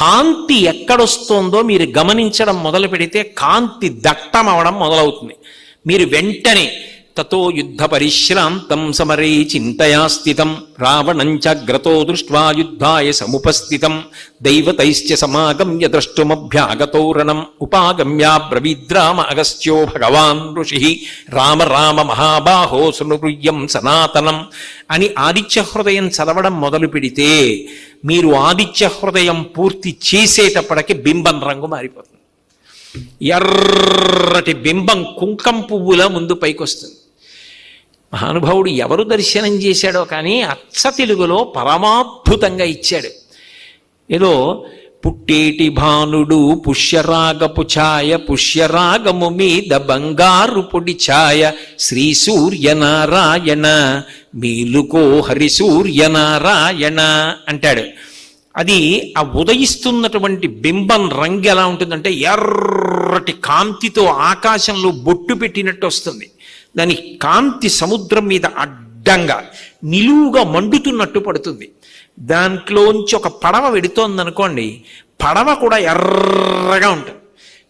కాంతి ఎక్కడొస్తోందో మీరు గమనించడం మొదలు పెడితే కాంతి దట్టం అవడం మొదలవుతుంది. మీరు వెంటనే తతో యుద్ధ పరిశ్రాంతం సమరే చింతయా స్థితం రావణంచాగ్రతో దృష్ట్వా యుద్ధాయ సముపస్థితం దైవతైశ్చ సమాగమ్య ద్రష్టుమభ్యాగతో రణం ఉపాగమ్యా బ్రవీద్రామ అగస్త్యో భగవాన్ ఋషి రామ రామ మహాబాహో శృణుగృహ్యం సనాతనం అని ఆదిత్య హృదయం చదవడం మొదలు పెడితే మీరు ఆదిత్య హృదయం పూర్తి చేసేటప్పటికి బింబం రంగు మారిపోతుంది. ఎర్రటి బింబం కుంకం పువ్వులా ముందు పైకొస్తుంది. మహానుభావుడు ఎవరు దర్శనం చేశాడో కానీ అచ్చ తెలుగులో పరమాద్భుతంగా ఇచ్చాడు. ఏదో పుట్టేటి భానుడు పుష్యరాగపు ఛాయ పుష్యరాగము మీద బంగారు పొడి ఛాయ శ్రీ సూర్యనారాయణ మేలుకో హరి సూర్యనారాయణ అంటాడు. అది ఆ ఉదయిస్తున్నటువంటి బింబం రంగు ఎలా ఉంటుందంటే ఎర్రటి కాంతితో ఆకాశంలో బొట్టు పెట్టినట్టు వస్తుంది. దాని కాంతి సముద్రం మీద అడ్డంగా నిలువుగా మండుతున్నట్టు పడుతుంది. దాంట్లోంచి ఒక పడవ వెడుతోందనుకోండి, పడవ కూడా ఎర్రగా ఉంటుంది.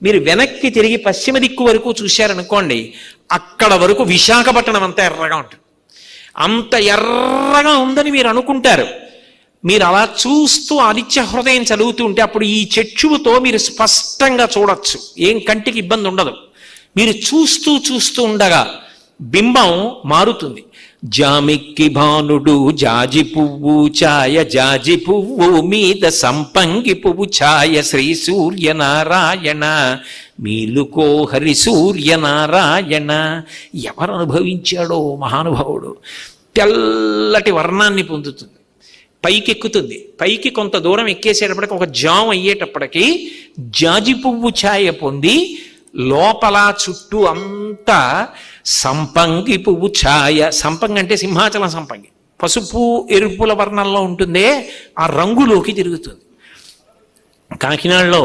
మీరు వెనక్కి తిరిగి పశ్చిమ దిక్కు వరకు చూశారనుకోండి, అక్కడ వరకు విశాఖపట్నం అంతా ఎర్రగా ఉంటుంది. అంత ఎర్రగా ఉందని మీరు అనుకుంటారు. మీరు అలా చూస్తూ ఆదిత్య హృదయం చదువుతూ ఉంటే అప్పుడు ఈ చక్షువుతో మీరు స్పష్టంగా చూడొచ్చు, ఏం కంటికి ఇబ్బంది ఉండదు. మీరు చూస్తూ చూస్తూ ఉండగా బింబం మారుతుంది. జామిక్కి భానుడు జాజి పువ్వు ఛాయ జాజి పువ్వు మీద సంపంగి పువ్వు ఛాయ శ్రీ సూర్యనారాయణ మేలుకో హరి సూర్యనారాయణ. ఎవరు అనుభవించాడో మహానుభావుడు. తెల్లటి వర్ణాన్ని పొందుతుంది, పైకి ఎక్కుతుంది. పైకి కొంత దూరం ఎక్కేసేటప్పటికి ఒక జాము అయ్యేటప్పటికి జాజి పువ్వు ఛాయ పొంది లోపల చుట్టూ అంతా సంపంగి పువ్వు ఛాయ. సంపంగి అంటే సింహాచలం సంపంగి, పసుపు ఎరుపుల వర్ణంలో ఉంటుందే ఆ రంగులోకి తిరుగుతుంది. కాకినాడలో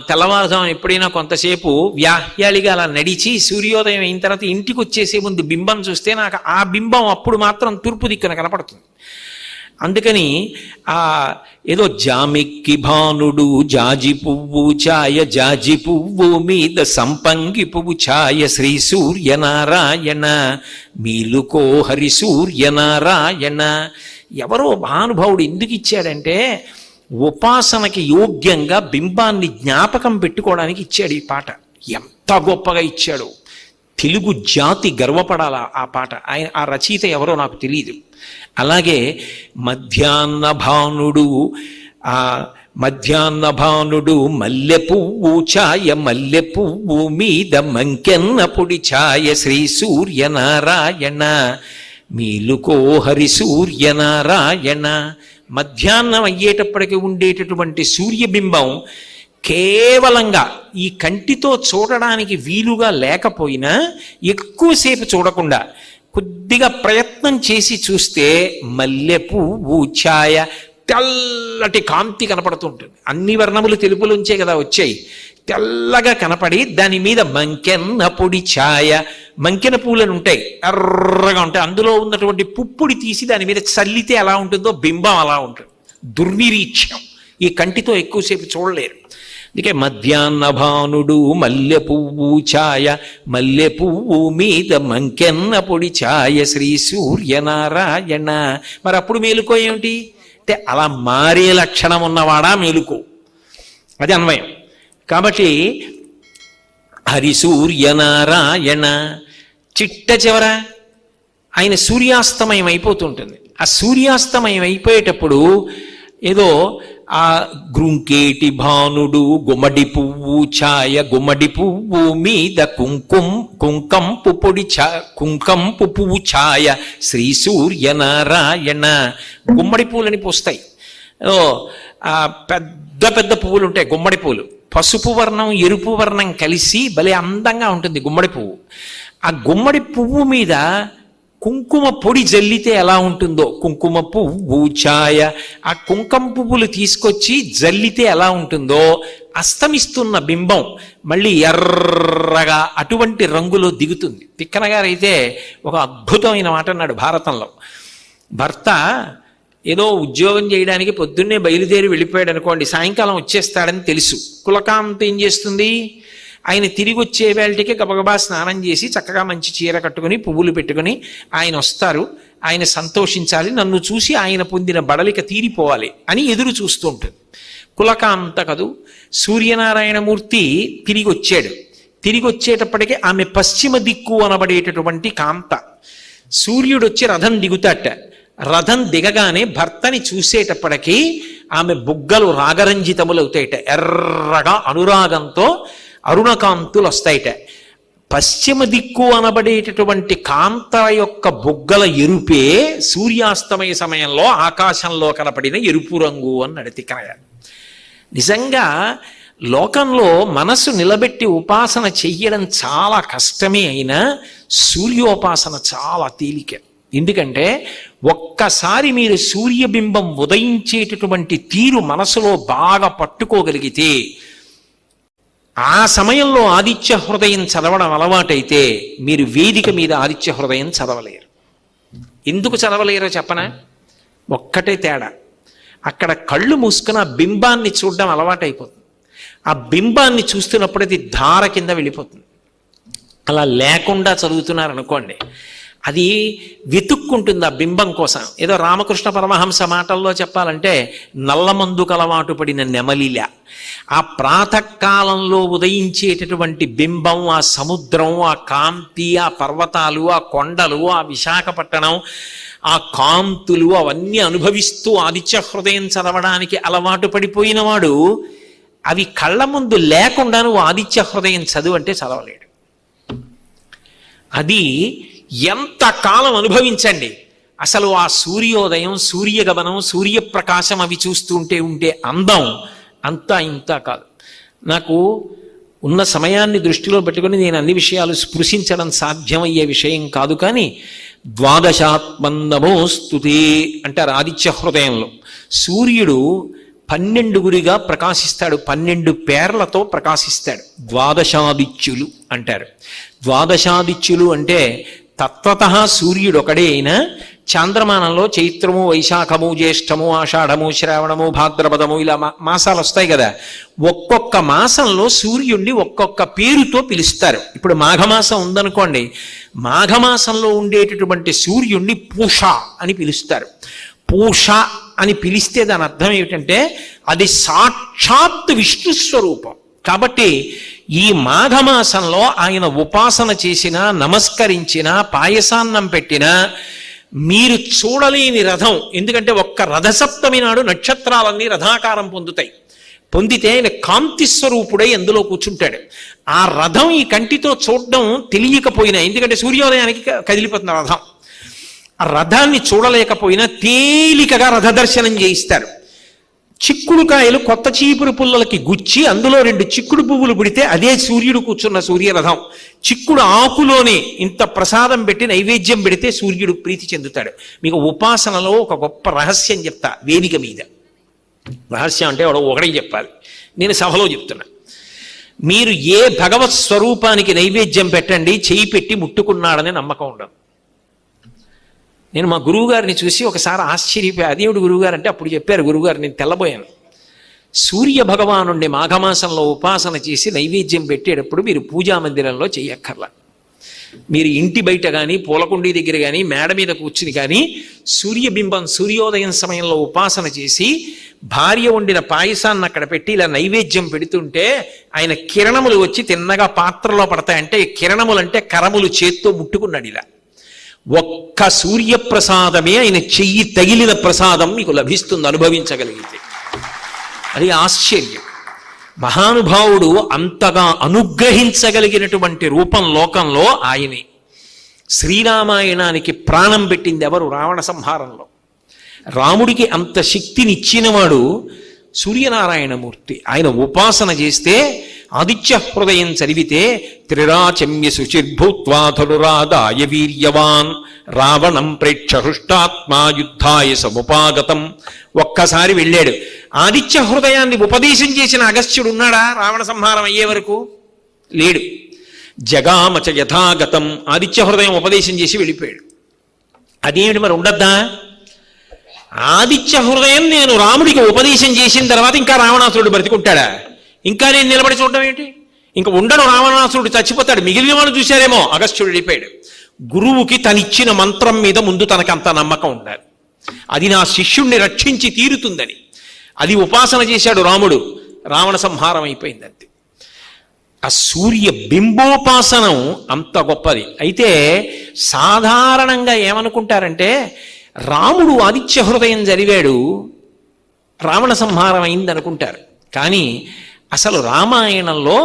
తెల్లవారుజామున ఎప్పుడైనా కొంతసేపు వ్యాహ్యాలిగా అలా నడిచి సూర్యోదయం అయిన తర్వాత ఇంటికి వచ్చేసే ముందు బింబం చూస్తే నాకు ఆ బింబం అప్పుడు మాత్రం తూర్పు దిక్కున కనపడుతుంది. అందుకని ఏదో జామిక్కి భానుడు జాజి పువ్వు ఛాయ జాజి పువ్వు మీద సంపంగి పువ్వు ఛాయ శ్రీ సూర్యనారాయణ మేలుకో హరి సూర్యనారాయణ. ఎవరో మహానుభావుడు ఎందుకు ఇచ్చాడంటే ఉపాసనకి యోగ్యంగా బింబాన్ని జ్ఞాపకం పెట్టుకోవడానికి ఇచ్చాడు ఈ పాట. ఎంత గొప్పగా ఇచ్చాడు. తెలుగు జాతి గర్వపడాల ఆ పాట. ఆయన ఆ రచయిత ఎవరో నాకు తెలియదు. అలాగే మధ్యాహ్న భానుడు మల్లె పువ్వు ఛాయ మల్లె పువ్వు మీద మంకెన్న పొడి ఛాయ శ్రీ సూర్యనారాయణ మేలుకో హరి సూర్యనారాయణ. మధ్యాహ్నం అయ్యేటప్పటికి ఉండేటటువంటి సూర్యబింబం కేవలంగా ఈ కంటితో చూడడానికి వీలుగా లేకపోయినా ఎక్కువసేపు చూడకుండా కొద్దిగా ప్రయత్నం చేసి చూస్తే మల్లె పువ్వు ఛాయ తెల్లటి కాంతి కనపడుతుంటుంది. అన్ని వర్ణములు తెలుపులోంచే కదా వచ్చాయి. తెల్లగా కనపడి దాని మీద మంకెన్న పొడి ఛాయ, మంకెన పూలను ఉంటాయి ఎర్రగా ఉంటాయి, అందులో ఉన్నటువంటి పుప్పుడి తీసి దాని మీద చల్లితే ఎలా ఉంటుందో బింబం అలా ఉంటుంది. దుర్నిరీక్ష్యం, ఈ కంటితో ఎక్కువసేపు చూడలేరు. అందుకే మధ్యాహ్న భానుడు మల్లె పువ్వు ఛాయ మల్లె పువ్వు మీద మంకెన్న పొడి ఛాయ శ్రీ సూర్యనారాయణ. మరి అప్పుడు మేలుకో ఏమిటి? అంటే అలా మారే లక్షణం ఉన్నవాడా మేలుకో, అది అన్వయం. కాబట్టి హరిసూర్యనారాయణ చిట్ట చివర ఆయన సూర్యాస్తమయం అయిపోతుంటుంది. ఆ సూర్యాస్తమయం అయిపోయేటప్పుడు ఏదో ఆ గ్రుంకేటి భానుడు గుమ్మడి పువ్వు ఛాయ, గుమ్మడి పువ్వు మీద కుంకంపు పొడి కుంకంపు పువ్వు ఛాయ శ్రీ సూర్యనారాయణ. గుమ్మడి పువ్వులని పూస్తాయి, పెద్ద పెద్ద పువ్వులు ఉంటాయి గుమ్మడి పువ్వులు. పసుపు వర్ణం ఎరుపు వర్ణం కలిసి భలే అందంగా ఉంటుంది గుమ్మడి పువ్వు. ఆ గుమ్మడి పువ్వు మీద కుంకుమ పొడి జల్లితే ఎలా ఉంటుందో, కుంకుమ పువ్వు ఛాయ, ఆ కుంకుమ పువ్వులు తీసుకొచ్చి జల్లితే ఎలా ఉంటుందో అస్తమిస్తున్న బింబం మళ్ళీ ఎర్రగా అటువంటి రంగులో దిగుతుంది. తిక్కన గారైతే ఒక అద్భుతమైన మాట అన్నాడు భారతంలో. భర్త ఏదో ఉద్యోగం చేయడానికి పొద్దున్నే బయలుదేరి వెళ్ళిపోయాడు అనుకోండి, సాయంకాలం వచ్చేస్తాడని తెలుసు. కులకాంత ఏం చేస్తుంది, ఆయన తిరిగి వచ్చే వేళటికి గబగబా స్నానం చేసి చక్కగా మంచి చీర కట్టుకుని పువ్వులు పెట్టుకుని ఆయన వస్తారు, ఆయన సంతోషించాలి, నన్ను చూసి ఆయన పొందిన బడలిక తీరిపోవాలి అని ఎదురు చూస్తూ ఉంటుంది. కులకాంత కదూ. సూర్యనారాయణమూర్తి తిరిగి వచ్చాడు. తిరిగి వచ్చేటప్పటికి ఆమె పశ్చిమ దిక్కు అనబడేటటువంటి కాంత. సూర్యుడు వచ్చి రథం దిగుతాట. రథం దిగగానే భర్తని చూసేటప్పటికీ ఆమె బుగ్గలు రాగరంజితములవుతాయిట, ఎర్రగా అనురాగంతో అరుణకాంతులు వస్తాయిట. పశ్చిమ దిక్కు అనబడేటటువంటి కాంత యొక్క బుగ్గల ఎరుపే సూర్యాస్తమయ సమయంలో ఆకాశంలో కనపడిన ఎరుపు రంగు అన్నాడు తిక్కన. నిజంగా లోకంలో మనసు నిలబెట్టి ఉపాసన చెయ్యడం చాలా కష్టమే అయినా సూర్యోపాసన చాలా తేలిక. ఎందుకంటే ఒక్కసారి మీరు సూర్యబింబం ఉదయించేటటువంటి తీరు మనసులో బాగా పట్టుకోగలిగితే, ఆ సమయంలో ఆదిత్య హృదయం చదవడం అలవాటైతే మీరు వేదిక మీద ఆదిత్య హృదయం చదవలేరు. ఎందుకు చదవలేరో చెప్పనా? ఒక్కటే తేడా, అక్కడ కళ్ళు మూసుకుని ఆ బింబాన్ని చూడడం అలవాటైపోతుంది. ఆ బింబాన్ని చూస్తున్నప్పుడు అది ధార కింద వెళ్ళిపోతుంది. అలా లేకుండా చదువుతున్నారనుకోండి, అది వెతుక్కుంటుంది ఆ బింబం కోసం. ఏదో రామకృష్ణ పరమహంస మాటల్లో చెప్పాలంటే నల్లమందుకు అలవాటు పడిన నెమలిలా ఆ ప్రాతకాలంలో ఉదయించేటటువంటి బింబం, ఆ సముద్రం, ఆ కాంతి, ఆ పర్వతాలు, ఆ కొండలు, ఆ విశాఖపట్టణం, ఆ కాంతులు అవన్నీ అనుభవిస్తూ ఆదిత్య హృదయం చదవడానికి అలవాటు పడిపోయిన వాడు అవి కళ్ళ ముందు లేకుండా నువ్వు ఆదిత్య హృదయం చదువు అంటే చదవలేడు. అది ఎంతకాలం అనుభవించండి. అసలు ఆ సూర్యోదయం, సూర్యగమనం, సూర్యప్రకాశం అవి చూస్తుంటే ఉంటే అందం అంతా ఇంత కాదు. నాకు ఉన్న సమయాన్ని దృష్టిలో పెట్టుకుని నేను అన్ని విషయాలు స్పృశించడం సాధ్యమయ్యే విషయం కాదు. కానీ ద్వాదశాత్మన్నమోస్తుతే అంటారు ఆదిత్య హృదయంలో. సూర్యుడు 12 ప్రకాశిస్తాడు, 12 పేర్లతో ప్రకాశిస్తాడు. ద్వాదశాదిత్యులు అంటారు. ద్వాదశాదిత్యులు అంటే తత్వతః సూర్యుడు ఒకడే అయినా చాంద్రమానంలో చైత్రము, వైశాఖము, జ్యేష్ఠము, ఆషాఢము, శ్రావణము, భాద్రపదము ఇలా మాసాలు వస్తాయి కదా. ఒక్కొక్క మాసంలో సూర్యుడిని ఒక్కొక్క పేరుతో పిలుస్తారు. ఇప్పుడు మాఘమాసం ఉందనుకోండి, మాఘమాసంలో ఉండేటటువంటి సూర్యుడిని పూష అని పిలుస్తారు. పూష అని పిలిస్తే దాని అర్థం ఏమిటంటే అది సాక్షాత్ విష్ణు స్వరూపం. కాబట్టి ఈ మాఘమాసంలో ఆయన ఉపాసన చేసినా, నమస్కరించినా, పాయసాన్నం పెట్టినా మీరు చూడలేని రథం. ఎందుకంటే ఒక్క రథసప్తమి నాడు నక్షత్రాలన్నీ రథాకారం పొందుతాయి. పొందితే ఆయన కాంతి స్వరూపుడై అందులో కూర్చుంటాడు. ఆ రథం ఈ కంటితో చూడడం తెలియకపోయినా, ఎందుకంటే సూర్యోదయానికి కదిలిపోతున్న రథం, ఆ రథాన్ని చూడలేకపోయినా తేలికగా రథదర్శనం చేయిస్తారు. చిక్కుడుకాయలు కొత్త చీపురు పుల్లలకి గుచ్చి అందులో 2 చిక్కుడు పువ్వులు పుడితే అదే సూర్యుడు కూర్చున్న సూర్యరథం. చిక్కుడు ఆకులోనే ఇంత ప్రసాదం పెట్టి నైవేద్యం పెడితే సూర్యుడు ప్రీతి చెందుతాడు. మీకు ఉపాసనలో ఒక గొప్ప రహస్యం చెప్తా వేదిక మీద. రహస్యం అంటే ఒకటే చెప్పాలి, నేను సభలో చెప్తున్నా. మీరు ఏ భగవత్ స్వరూపానికి నైవేద్యం పెట్టండి, చేయి పెట్టి ముట్టుకున్నాడని నమ్మకం ఉండదు. నేను మా గురువుగారిని చూసి ఒకసారి ఆశ్చర్యపోయా. అదేవిడు గురువుగారు అంటే అప్పుడు చెప్పారు గురువుగారు, నేను తెల్లబోయాను. సూర్య భగవానుండి మాఘమాసంలో ఉపాసన చేసి నైవేద్యం పెట్టేటప్పుడు మీరు పూజా మందిరంలో చెయ్యక్కర్లా. మీరు ఇంటి బయట కానీ పూలకుండీ దగ్గర కానీ మేడ మీద కూర్చుని కానీ సూర్యబింబం సూర్యోదయం సమయంలో ఉపాసన చేసి భార్య వండిన పాయసాన్ని అక్కడ పెట్టి ఇలా నైవేద్యం పెడుతుంటే ఆయన కిరణములు వచ్చి తిన్నగా పాత్రలో పడతాయంటే కిరణములు అంటే కరములు చేత్తో ముట్టుకున్నాడు ఇలా. ఒక్క సూర్యప్రసాదమే ఆయన చెయ్యి తగిలిన ప్రసాదం మీకు లభిస్తుంది అనుభవించగలిగితే. అది ఆశ్చర్యం. మహానుభావుడు అంతగా అనుగ్రహించగలిగినటువంటి రూపం లోకంలో ఆయనే. శ్రీరామాయణానికి ప్రాణం పెట్టింది ఎవరు? రావణ సంహారంలో. రాముడికి అంత శక్తినిచ్చినవాడు సూర్యనారాయణమూర్తి. ఆయన ఉపాసన చేస్తే ఆదిత్య హృదయం చదివితే త్రిరాచమ్య శుచిర్భూత్వా ధనురాదాయ వీర్యవాన్ రావణం ప్రేక్ష హృష్టాత్మా యుద్ధాయ సముపాగతం. ఒక్కసారి వెళ్ళాడు. ఆదిత్య హృదయాన్ని ఉపదేశం చేసిన అగస్త్యుడు ఉన్నాడా రావణ సంహారం అయ్యే వరకు? లేడు. జగామచ యథాగతం ఆదిత్య హృదయం ఉపదేశం చేసి వెళ్ళిపోయాడు. అదేమిటి మరి ఉండద్దా? ఆదిత్య హృదయం నేను రాముడికి ఉపదేశం చేసిన తర్వాత ఇంకా రావణాసురుడు బ్రతికుంటాడా? ఇంకా నేను నిలబడి చూడడం ఏంటి? ఇంకా ఉండడు. రావణాసురుడు చచ్చిపోతాడు. మిగిలిన వాళ్ళు చూశారేమో. అగస్త్యుడు వెళ్ళిపోయాడు. గురువుకి తనిచ్చిన మంత్రం మీద ముందు తనకంత నమ్మకం ఉండాలి. అది నా శిష్యుణ్ణి రక్షించి తీరుతుందని. అది ఉపాసన చేశాడు రాముడు. రావణ సంహారం అయిపోయింది అంతే. ఆ సూర్య బింబోపాసనం అంత గొప్పది. అయితే సాధారణంగా ఏమనుకుంటారంటే రాముడు ఆదిత్య హృదయం జరిగాడు, రావణ సంహారం అయింది అనుకుంటారు. కానీ అసలు రామాయణంలో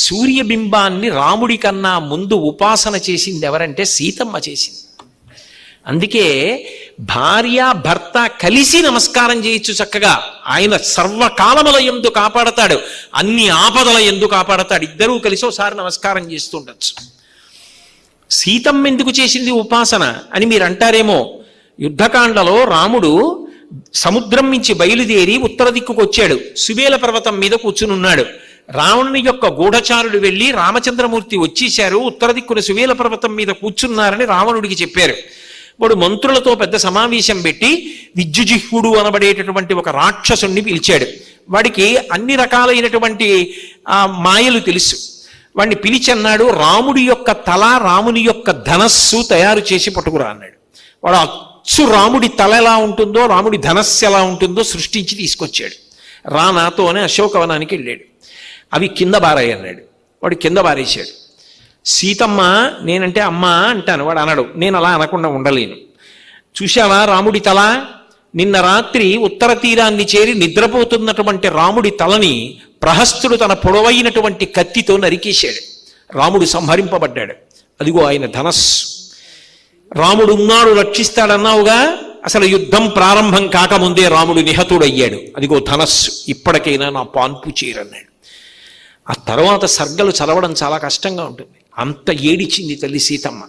సూర్యబింబాన్ని రాముడి కన్నా ముందు ఉపాసన చేసింది ఎవరంటే సీతమ్మ చేసింది. అందుకే భార్య భర్త కలిసి నమస్కారం చేయొచ్చు చక్కగా. ఆయన సర్వకాలముల యందు కాపాడతాడు, అన్ని ఆపదల యందు కాపాడతాడు. ఇద్దరూ కలిసి ఒకసారి నమస్కారం చేస్తుండొచ్చు. సీతమ్మ ఎందుకు చేసింది ఉపాసన అని మీరు అంటారేమో. యుద్ధకాండలో రాముడు సముద్రం నుంచి బయలుదేరి ఉత్తర దిక్కుకు వచ్చాడు. సుబేల పర్వతం మీద కూర్చునున్నాడు. రావణుని యొక్క గూఢచారుడు వెళ్ళి రామచంద్రమూర్తి వచ్చేశారు, ఉత్తర దిక్కున సుబేల పర్వతం మీద కూర్చున్నారని రావణుడికి చెప్పారు. వాడు మంత్రులతో పెద్ద సమావేశం పెట్టి విద్యుజిహ్వుడు అనబడేటటువంటి ఒక రాక్షసుణ్ణి పిలిచాడు. వాడికి అన్ని రకాలైనటువంటి మాయలు తెలుసు. వాడిని పిలిచి అన్నాడు, రాముడి యొక్క తల రాముని యొక్క ధనస్సు తయారు చేసి పట్టుకురా అన్నాడు. వాడు అచ్చు రాముడి తల ఎలా ఉంటుందో రాముడి ధనస్సు ఎలా ఉంటుందో సృష్టించి తీసుకొచ్చాడు. రా నాతోనే అశోకవనానికి వెళ్ళాడు. అవి కింద బారాయి అన్నాడు. వాడు కింద బారేశాడు. సీతమ్మ నేనంటే అమ్మ అంటాను, వాడు అనడు. నేను అలా అనకుండా ఉండలేను. చూశావా రాముడి తల? నిన్న రాత్రి ఉత్తర తీరాన్ని చేరి నిద్రపోతున్నటువంటి రాముడి తలని ప్రహస్తుడు తన పొడవైనటువంటి కత్తితో నరికేశాడు. రాముడు సంహరింపబడ్డాడు. అదిగో ఆయన ధనస్సు. రాముడు ఉన్నాడు రక్షిస్తాడన్నావుగా, అసలు యుద్ధం ప్రారంభం కాకముందే రాముడు నిహతుడయ్యాడు. అదిగో ధనస్సు. ఇప్పటికైనా నా పాన్పు చేరన్నాడు. ఆ తర్వాత సర్గలు చదవడం చాలా కష్టంగా ఉంటుంది. అంత ఏడిచింది తల్లి సీతమ్మ.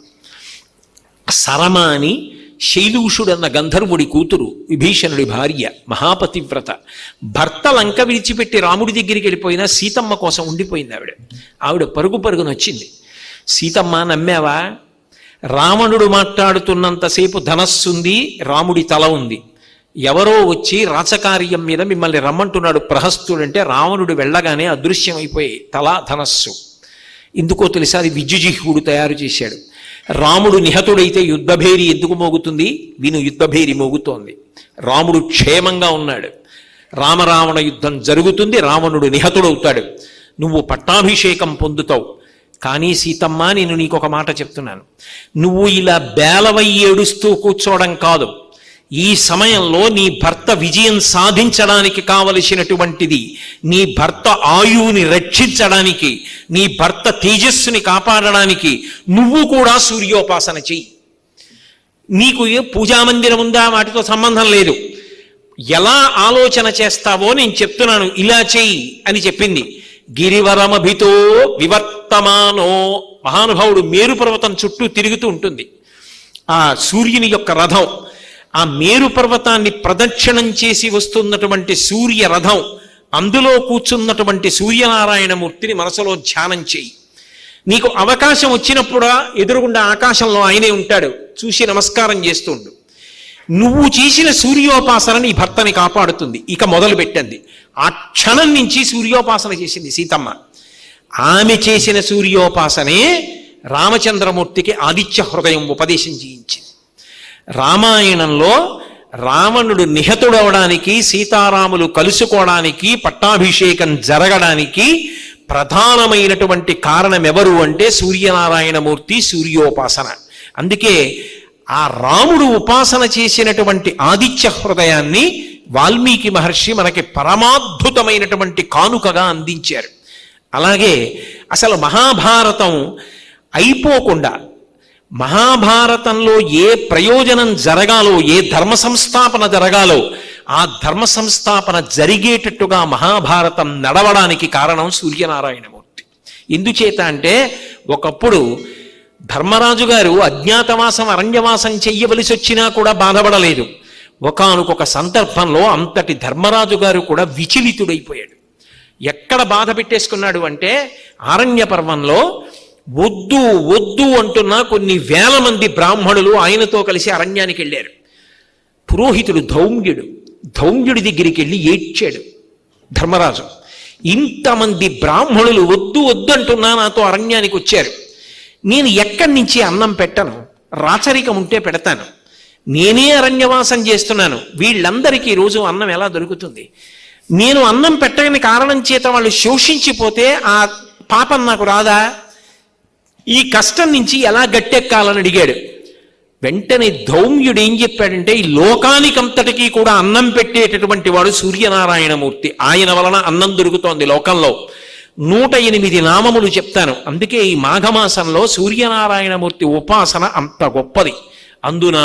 సరమ అని శైలూషుడన్న గంధర్వుడి కూతురు, విభీషణుడి భార్య, మహాపతివ్రత. భర్త లంక విడిచిపెట్టి రాముడి దగ్గరికి వెళ్ళిపోయినా సీతమ్మ కోసం ఉండిపోయింది ఆవిడ. ఆవిడ పరుగు పరుగునొచ్చింది. సీతమ్మ నమ్మావా? రావణుడు మాట్లాడుతున్నంతసేపు ధనస్సుంది, రాముడి తల ఉంది. ఎవరో వచ్చి రాచకార్యం మీద మిమ్మల్ని రమ్మంటున్నాడు ప్రహస్తుడంటే రావణుడు వెళ్ళగానే అదృశ్యమైపోయి తల ధనస్సు. ఎందుకో తెలుసా? అది విద్యుజిహ్వుడు తయారు చేశాడు. రాముడు నిహతుడైతే యుద్ధభేరి ఎందుకు మోగుతుంది? విను, యుద్ధభేరి మోగుతోంది. రాముడు క్షేమంగా ఉన్నాడు. రామరావణ యుద్ధం జరుగుతుంది. రావణుడు నిహతుడవుతాడు. నువ్వు పట్టాభిషేకం పొందుతావు. కానీ సీతమ్మ నేను నీకొక మాట చెప్తున్నాను. నువ్వు ఇలా బేలవై ఏడుస్తూ కూర్చోవడం కాదు. ఈ సమయంలో నీ భర్త విజయం సాధించడానికి కావలసినటువంటిది, నీ భర్త ఆయువుని రక్షించడానికి, నీ భర్త తేజస్సుని కాపాడడానికి నువ్వు కూడా సూర్యోపాసన చెయ్యి. నీకు ఏ పూజామందిరం ఉందా? వాటితో సంబంధం లేదు. ఎలా ఆలోచన చేస్తావో నేను చెప్తున్నాను, ఇలా చెయ్యి అని చెప్పింది. గిరివరమభితో వివర్తమానో. మహానుభావుడు మేరు పర్వతం చుట్టూ తిరుగుతూ ఉంటుంది ఆ సూర్యుని యొక్క రథం. ఆ మేరు పర్వతాన్ని ప్రదక్షిణం చేసి వస్తున్నటువంటి సూర్య రథం, అందులో కూర్చున్నటువంటి సూర్యనారాయణమూర్తిని మనసులో ధ్యానం చేయి. నీకు అవకాశం వచ్చినప్పుడు ఎదురుగుండా ఆకాశంలో ఆయనే ఉంటాడు, చూసి నమస్కారం చేస్తుండు. నువ్వు చేసిన సూర్యోపాసన నీ భర్తని కాపాడుతుంది. ఇక మొదలు పెట్టింది. ఆ క్షణం నుంచి సూర్యోపాసన చేసింది సీతమ్మ. ఆమె చేసిన సూర్యోపాసనే రామచంద్రమూర్తికి ఆదిత్య హృదయం ఉపదేశం చేయించింది. రామాయణంలో రావణుడు నిహతుడవడానికి, సీతారాములు కలుసుకోవడానికి, పట్టాభిషేకం జరగడానికి ప్రధానమైనటువంటి కారణం ఎవరు అంటే సూర్యనారాయణమూర్తి, సూర్యోపాసన. అందుకే ఆ రాముడు ఉపాసన చేసినటువంటి ఆదిత్య హృదయాన్ని వాల్మీకి మహర్షి మనకి పరమాద్భుతమైనటువంటి కానుకగా అందించారు. అలాగే అసలు మహాభారతం అయిపోకుండా, మహాభారతంలో ఏ ప్రయోజనం జరగాలో, ఏ ధర్మ సంస్థాపన జరగాలో ఆ ధర్మ సంస్థాపన జరిగేటట్టుగా మహాభారతం నడవడానికి కారణం సూర్యనారాయణమూర్తి. ఎందుచేత అంటే ఒకప్పుడు ధర్మరాజు గారు అజ్ఞాతవాసం, అరణ్యవాసం చెయ్యవలసి వచ్చినా కూడా బాధపడలేదు. ఒకానొక సందర్భంలో అంతటి ధర్మరాజు గారు కూడా విచలితుడైపోయాడు. ఎక్కడ బాధ పెట్టేసుకున్నాడు అంటే ఆరణ్య పర్వంలో వద్దు వద్దు అంటున్నా కొన్ని వేల మంది బ్రాహ్మణులు ఆయనతో కలిసి అరణ్యానికి వెళ్ళారు. పురోహితుడు ధౌమ్యుడి దగ్గరికి వెళ్ళి ఏడ్చాడు ధర్మరాజు. ఇంతమంది బ్రాహ్మణులు వద్దు వద్దు అంటున్నా నాతో అరణ్యానికి వచ్చారు, నేను ఎక్కడి నుంచి అన్నం పెట్టను, రాచరికం ఉంటే పెడతాను, నేనే అరణ్యవాసం చేస్తున్నాను, వీళ్ళందరికీ రోజు అన్నం ఎలా దొరుకుతుంది, నేను అన్నం పెట్టని కారణం చేత వాళ్ళు శోషించిపోతే ఆ పాపం నాకు రాదా, ఈ కష్టం నుంచి ఎలా గట్టెక్కాలని అడిగాడు. వెంటనే ధౌమ్యుడు ఏం చెప్పాడంటే ఈ లోకానికంతటికీ కూడా అన్నం పెట్టేటటువంటి వాడు సూర్యనారాయణమూర్తి, ఆయన వలన అన్నం దొరుకుతోంది లోకంలో. 108 నామములు చెప్తాను. అందుకే ఈ మాఘమాసంలో సూర్యనారాయణమూర్తి ఉపాసన అంత గొప్పది. అందున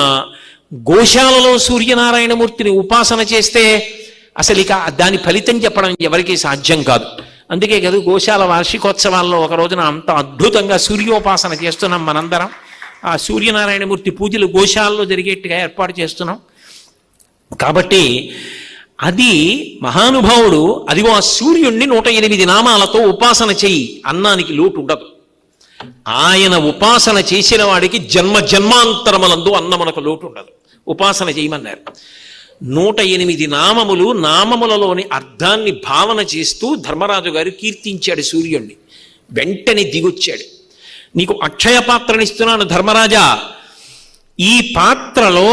గోశాలలో సూర్యనారాయణమూర్తిని ఉపాసన చేస్తే అసలు ఇక దాని ఫలితం చెప్పడం ఎవరికీ సాధ్యం కాదు. అందుకే కదా గోశాల వార్షికోత్సవాల్లో ఒక రోజున అంత అద్భుతంగా సూర్యోపాసన చేస్తున్నాం మనందరం. ఆ సూర్యనారాయణమూర్తి పూజలు గోశాలలో జరిగేట్టుగా ఏర్పాటు చేస్తున్నాం. కాబట్టి అది మహానుభావుడు, అదిగో ఆ సూర్యుణ్ణి 108 నామాలతో ఉపాసన చెయ్యి, అన్నానికి లోటు ఉండదు. ఆయన ఉపాసన చేసిన వాడికి జన్మ జన్మాంతరములందు అన్నమునకు లోటు ఉండదు. ఉపాసన చేయమన్నారు. 108 నామములు, నామములలోని అర్థాన్ని భావన చేస్తూ ధర్మరాజు గారు కీర్తించాడు సూర్యుణ్ణి. వెంటనే దిగొచ్చాడు, నీకు అక్షయ పాత్రనిస్తున్నాను ధర్మరాజా, ఈ పాత్రలో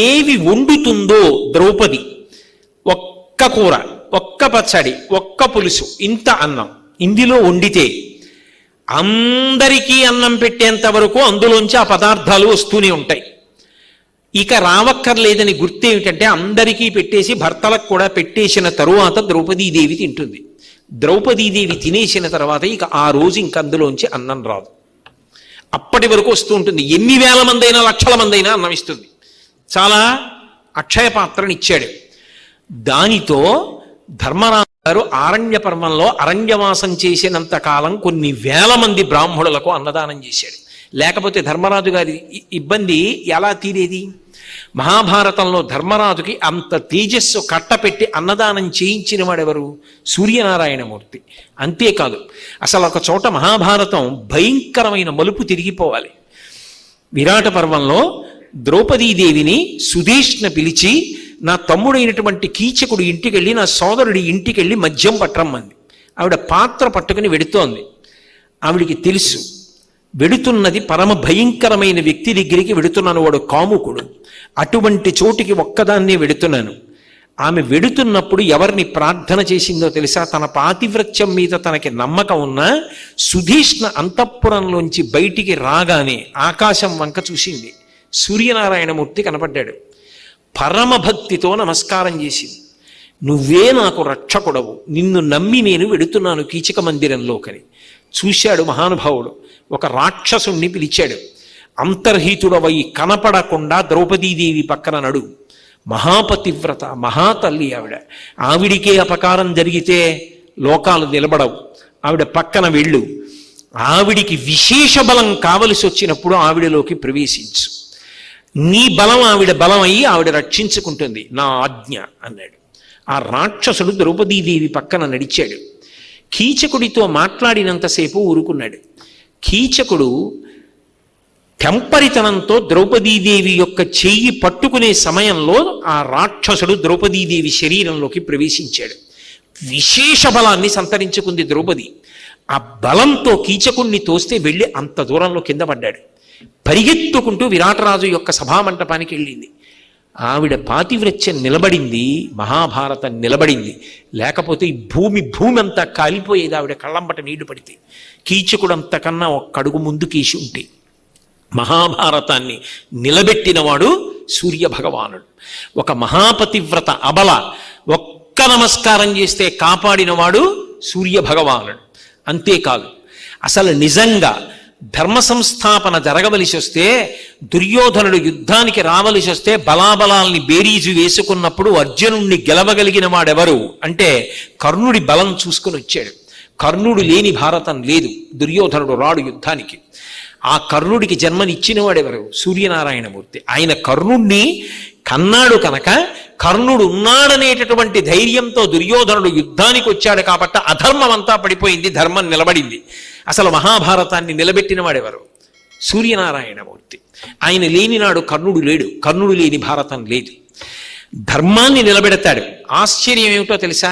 ఏవి వండుతుందో ద్రౌపది, ఒక్క కూర, ఒక్క పచ్చడి, ఒక్క పులుసు, ఇంత అన్నం ఇందులో వండితే అందరికీ అన్నం పెట్టేంత వరకు అందులోంచి ఆ పదార్థాలు వస్తూనే ఉంటాయి. ఇక రావక్కర్లేదని గుర్తేమిటంటే అందరికీ పెట్టేసి భర్తలకు కూడా పెట్టేసిన తరువాత ద్రౌపదీదేవి తింటుంది. ద్రౌపదీదేవి తినేసిన తర్వాత ఇక ఆ రోజు ఇంక అందులోంచి అన్నం రాదు. అప్పటి వరకు వస్తూ ఉంటుంది. ఎన్ని వేల మంది అయినా, లక్షల మంది అయినా అన్నం ఇస్తుంది. చాలా అక్షయ పాత్రని ఇచ్చాడు. దానితో ధర్మరాజు గారు ఆరణ్య పర్వంలో అరణ్యవాసం చేసినంత కాలం కొన్ని వేల మంది బ్రాహ్మణులకు అన్నదానం చేశాడు. లేకపోతే ధర్మరాజు గారి ఇబ్బంది ఎలా తీరేది? మహాభారతంలో ధర్మరాజుకి అంత తేజస్సు కట్టపెట్టి అన్నదానం చేయించిన వాడెవరు? సూర్యనారాయణమూర్తి. అంతేకాదు, అసలు ఒక చోట మహాభారతం భయంకరమైన మలుపు తిరిగిపోవాలి. విరాట పర్వంలో ద్రౌపదీదేవిని సుదేష్ణ పిలిచి, నా తమ్ముడైనటువంటి కీచకుడు ఇంటికెళ్ళి, నా సోదరుడి ఇంటికెళ్ళి మద్యం పట్టరమ్మంది. ఆవిడ పాత్ర పట్టుకుని వెడుతోంది. ఆవిడికి తెలుసు వెడుతున్నది పరమ భయంకరమైన వ్యక్తి దగ్గరికి వెడుతున్నాను, వాడు కాముకుడు. అటువంటి చోటికి ఒక్కదాన్నే వెడుతున్నాను. ఆమె వెడుతున్నప్పుడు ఎవరిని ప్రార్థన చేసిందో తెలుసా? తన పాతివ్రత్యం మీద తనకి నమ్మకం ఉన్న సుధీష్ణ అంతఃపురంలోంచి బయటికి రాగానే ఆకాశం వంక చూసింది. సూర్యనారాయణమూర్తి కనపడ్డాడు. పరమభక్తితో నమస్కారం చేసింది. నువ్వే నాకు రక్షకుడవు, నిన్ను నమ్మి నేను వెడుతున్నాను కీచక మందిరంలోకని. చూశాడు మహానుభావుడు. ఒక రాక్షసుణ్ణి పిలిచాడు. అంతర్హితుడవై కనపడకుండా ద్రౌపదీదేవి పక్కన నడు. మహాపతివ్రత, మహాతల్లి ఆవిడ. ఆవిడికే అపకారం జరిగితే లోకాలు నిలబడవు. ఆవిడ పక్కన వెళ్ళు. ఆవిడికి విశేష బలం కావలసి వచ్చినప్పుడు ఆవిడలోకి ప్రవేశించు. నీ బలం ఆవిడ బలం అయ్యి ఆవిడ రక్షించుకుంటుంది, నా ఆజ్ఞ అన్నాడు. ఆ రాక్షసుడు ద్రౌపదీదేవి పక్కన నడిచాడు. కీచకుడితో మాట్లాడినంతసేపు ఊరుకున్నాడు. కీచకుడు టెంపరితనంతో ద్రౌపదీదేవి యొక్క చెయ్యి పట్టుకునే సమయంలో ఆ రాక్షసుడు ద్రౌపదీదేవి శరీరంలోకి ప్రవేశించాడు. విశేష బలాన్ని సంతరించుకుంది ద్రౌపది. ఆ బలంతో కీచకుణ్ణి తోస్తే వెళ్ళి అంత దూరంలో కింద పడ్డాడు. పరిగెత్తుకుంటూ విరాటరాజు యొక్క సభామంటపానికి వెళ్ళింది. ఆవిడ పాతివ్రత్యం నిలబడింది, మహాభారతం నిలబడింది. లేకపోతే ఈ భూమి అంతా కాలిపోయేది ఆవిడ కళ్ళంబట నీళ్లు పడితే. కీచకుడంతకన్నా ఒక్కడుగు ముందు కీసి ఉంటే. మహాభారతాన్ని నిలబెట్టినవాడు సూర్యభగవానుడు. ఒక మహాపతివ్రత అబల ఒక్క నమస్కారం చేస్తే కాపాడినవాడు సూర్యభగవానుడు. అంతేకాదు, అసలు నిజంగా ధర్మ సంస్థాపన జరగవలసి వస్తే, దుర్యోధనుడు యుద్ధానికి రావలసి వస్తే బలాబలాల్ని బేరీజు వేసుకున్నప్పుడు అర్జునుణ్ణి గెలవగలిగిన వాడెవరు అంటే కర్ణుడి బలం చూసుకుని వచ్చాడు. కర్ణుడు లేని భారతం లేదు. దుర్యోధనుడు రాడు యుద్ధానికి. ఆ కర్ణుడికి జన్మనిచ్చిన వాడెవరు? సూర్యనారాయణమూర్తి. ఆయన కర్ణుణ్ణి కన్నాడు కనుక కర్ణుడు ఉన్నాడనేటటువంటి ధైర్యంతో దుర్యోధనుడు యుద్ధానికి వచ్చాడు కాబట్టి అధర్మం అంతా పడిపోయింది, ధర్మం నిలబడింది. అసలు మహాభారతాన్ని నిలబెట్టిన వాడెవరు? సూర్యనారాయణమూర్తి. ఆయన లేని నాడు కర్ణుడు లేడు. కర్ణుడు లేని భారతం లేదు. ధర్మాన్ని నిలబెడతాడు. ఆశ్చర్యం ఏమిటో తెలుసా?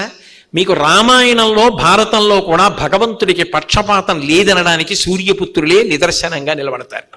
మీకు రామాయణంలో భారతంలో కూడా భగవంతుడికి పక్షపాతం లేదనడానికి సూర్యపుత్రులే నిదర్శనంగా నిలబడతారు.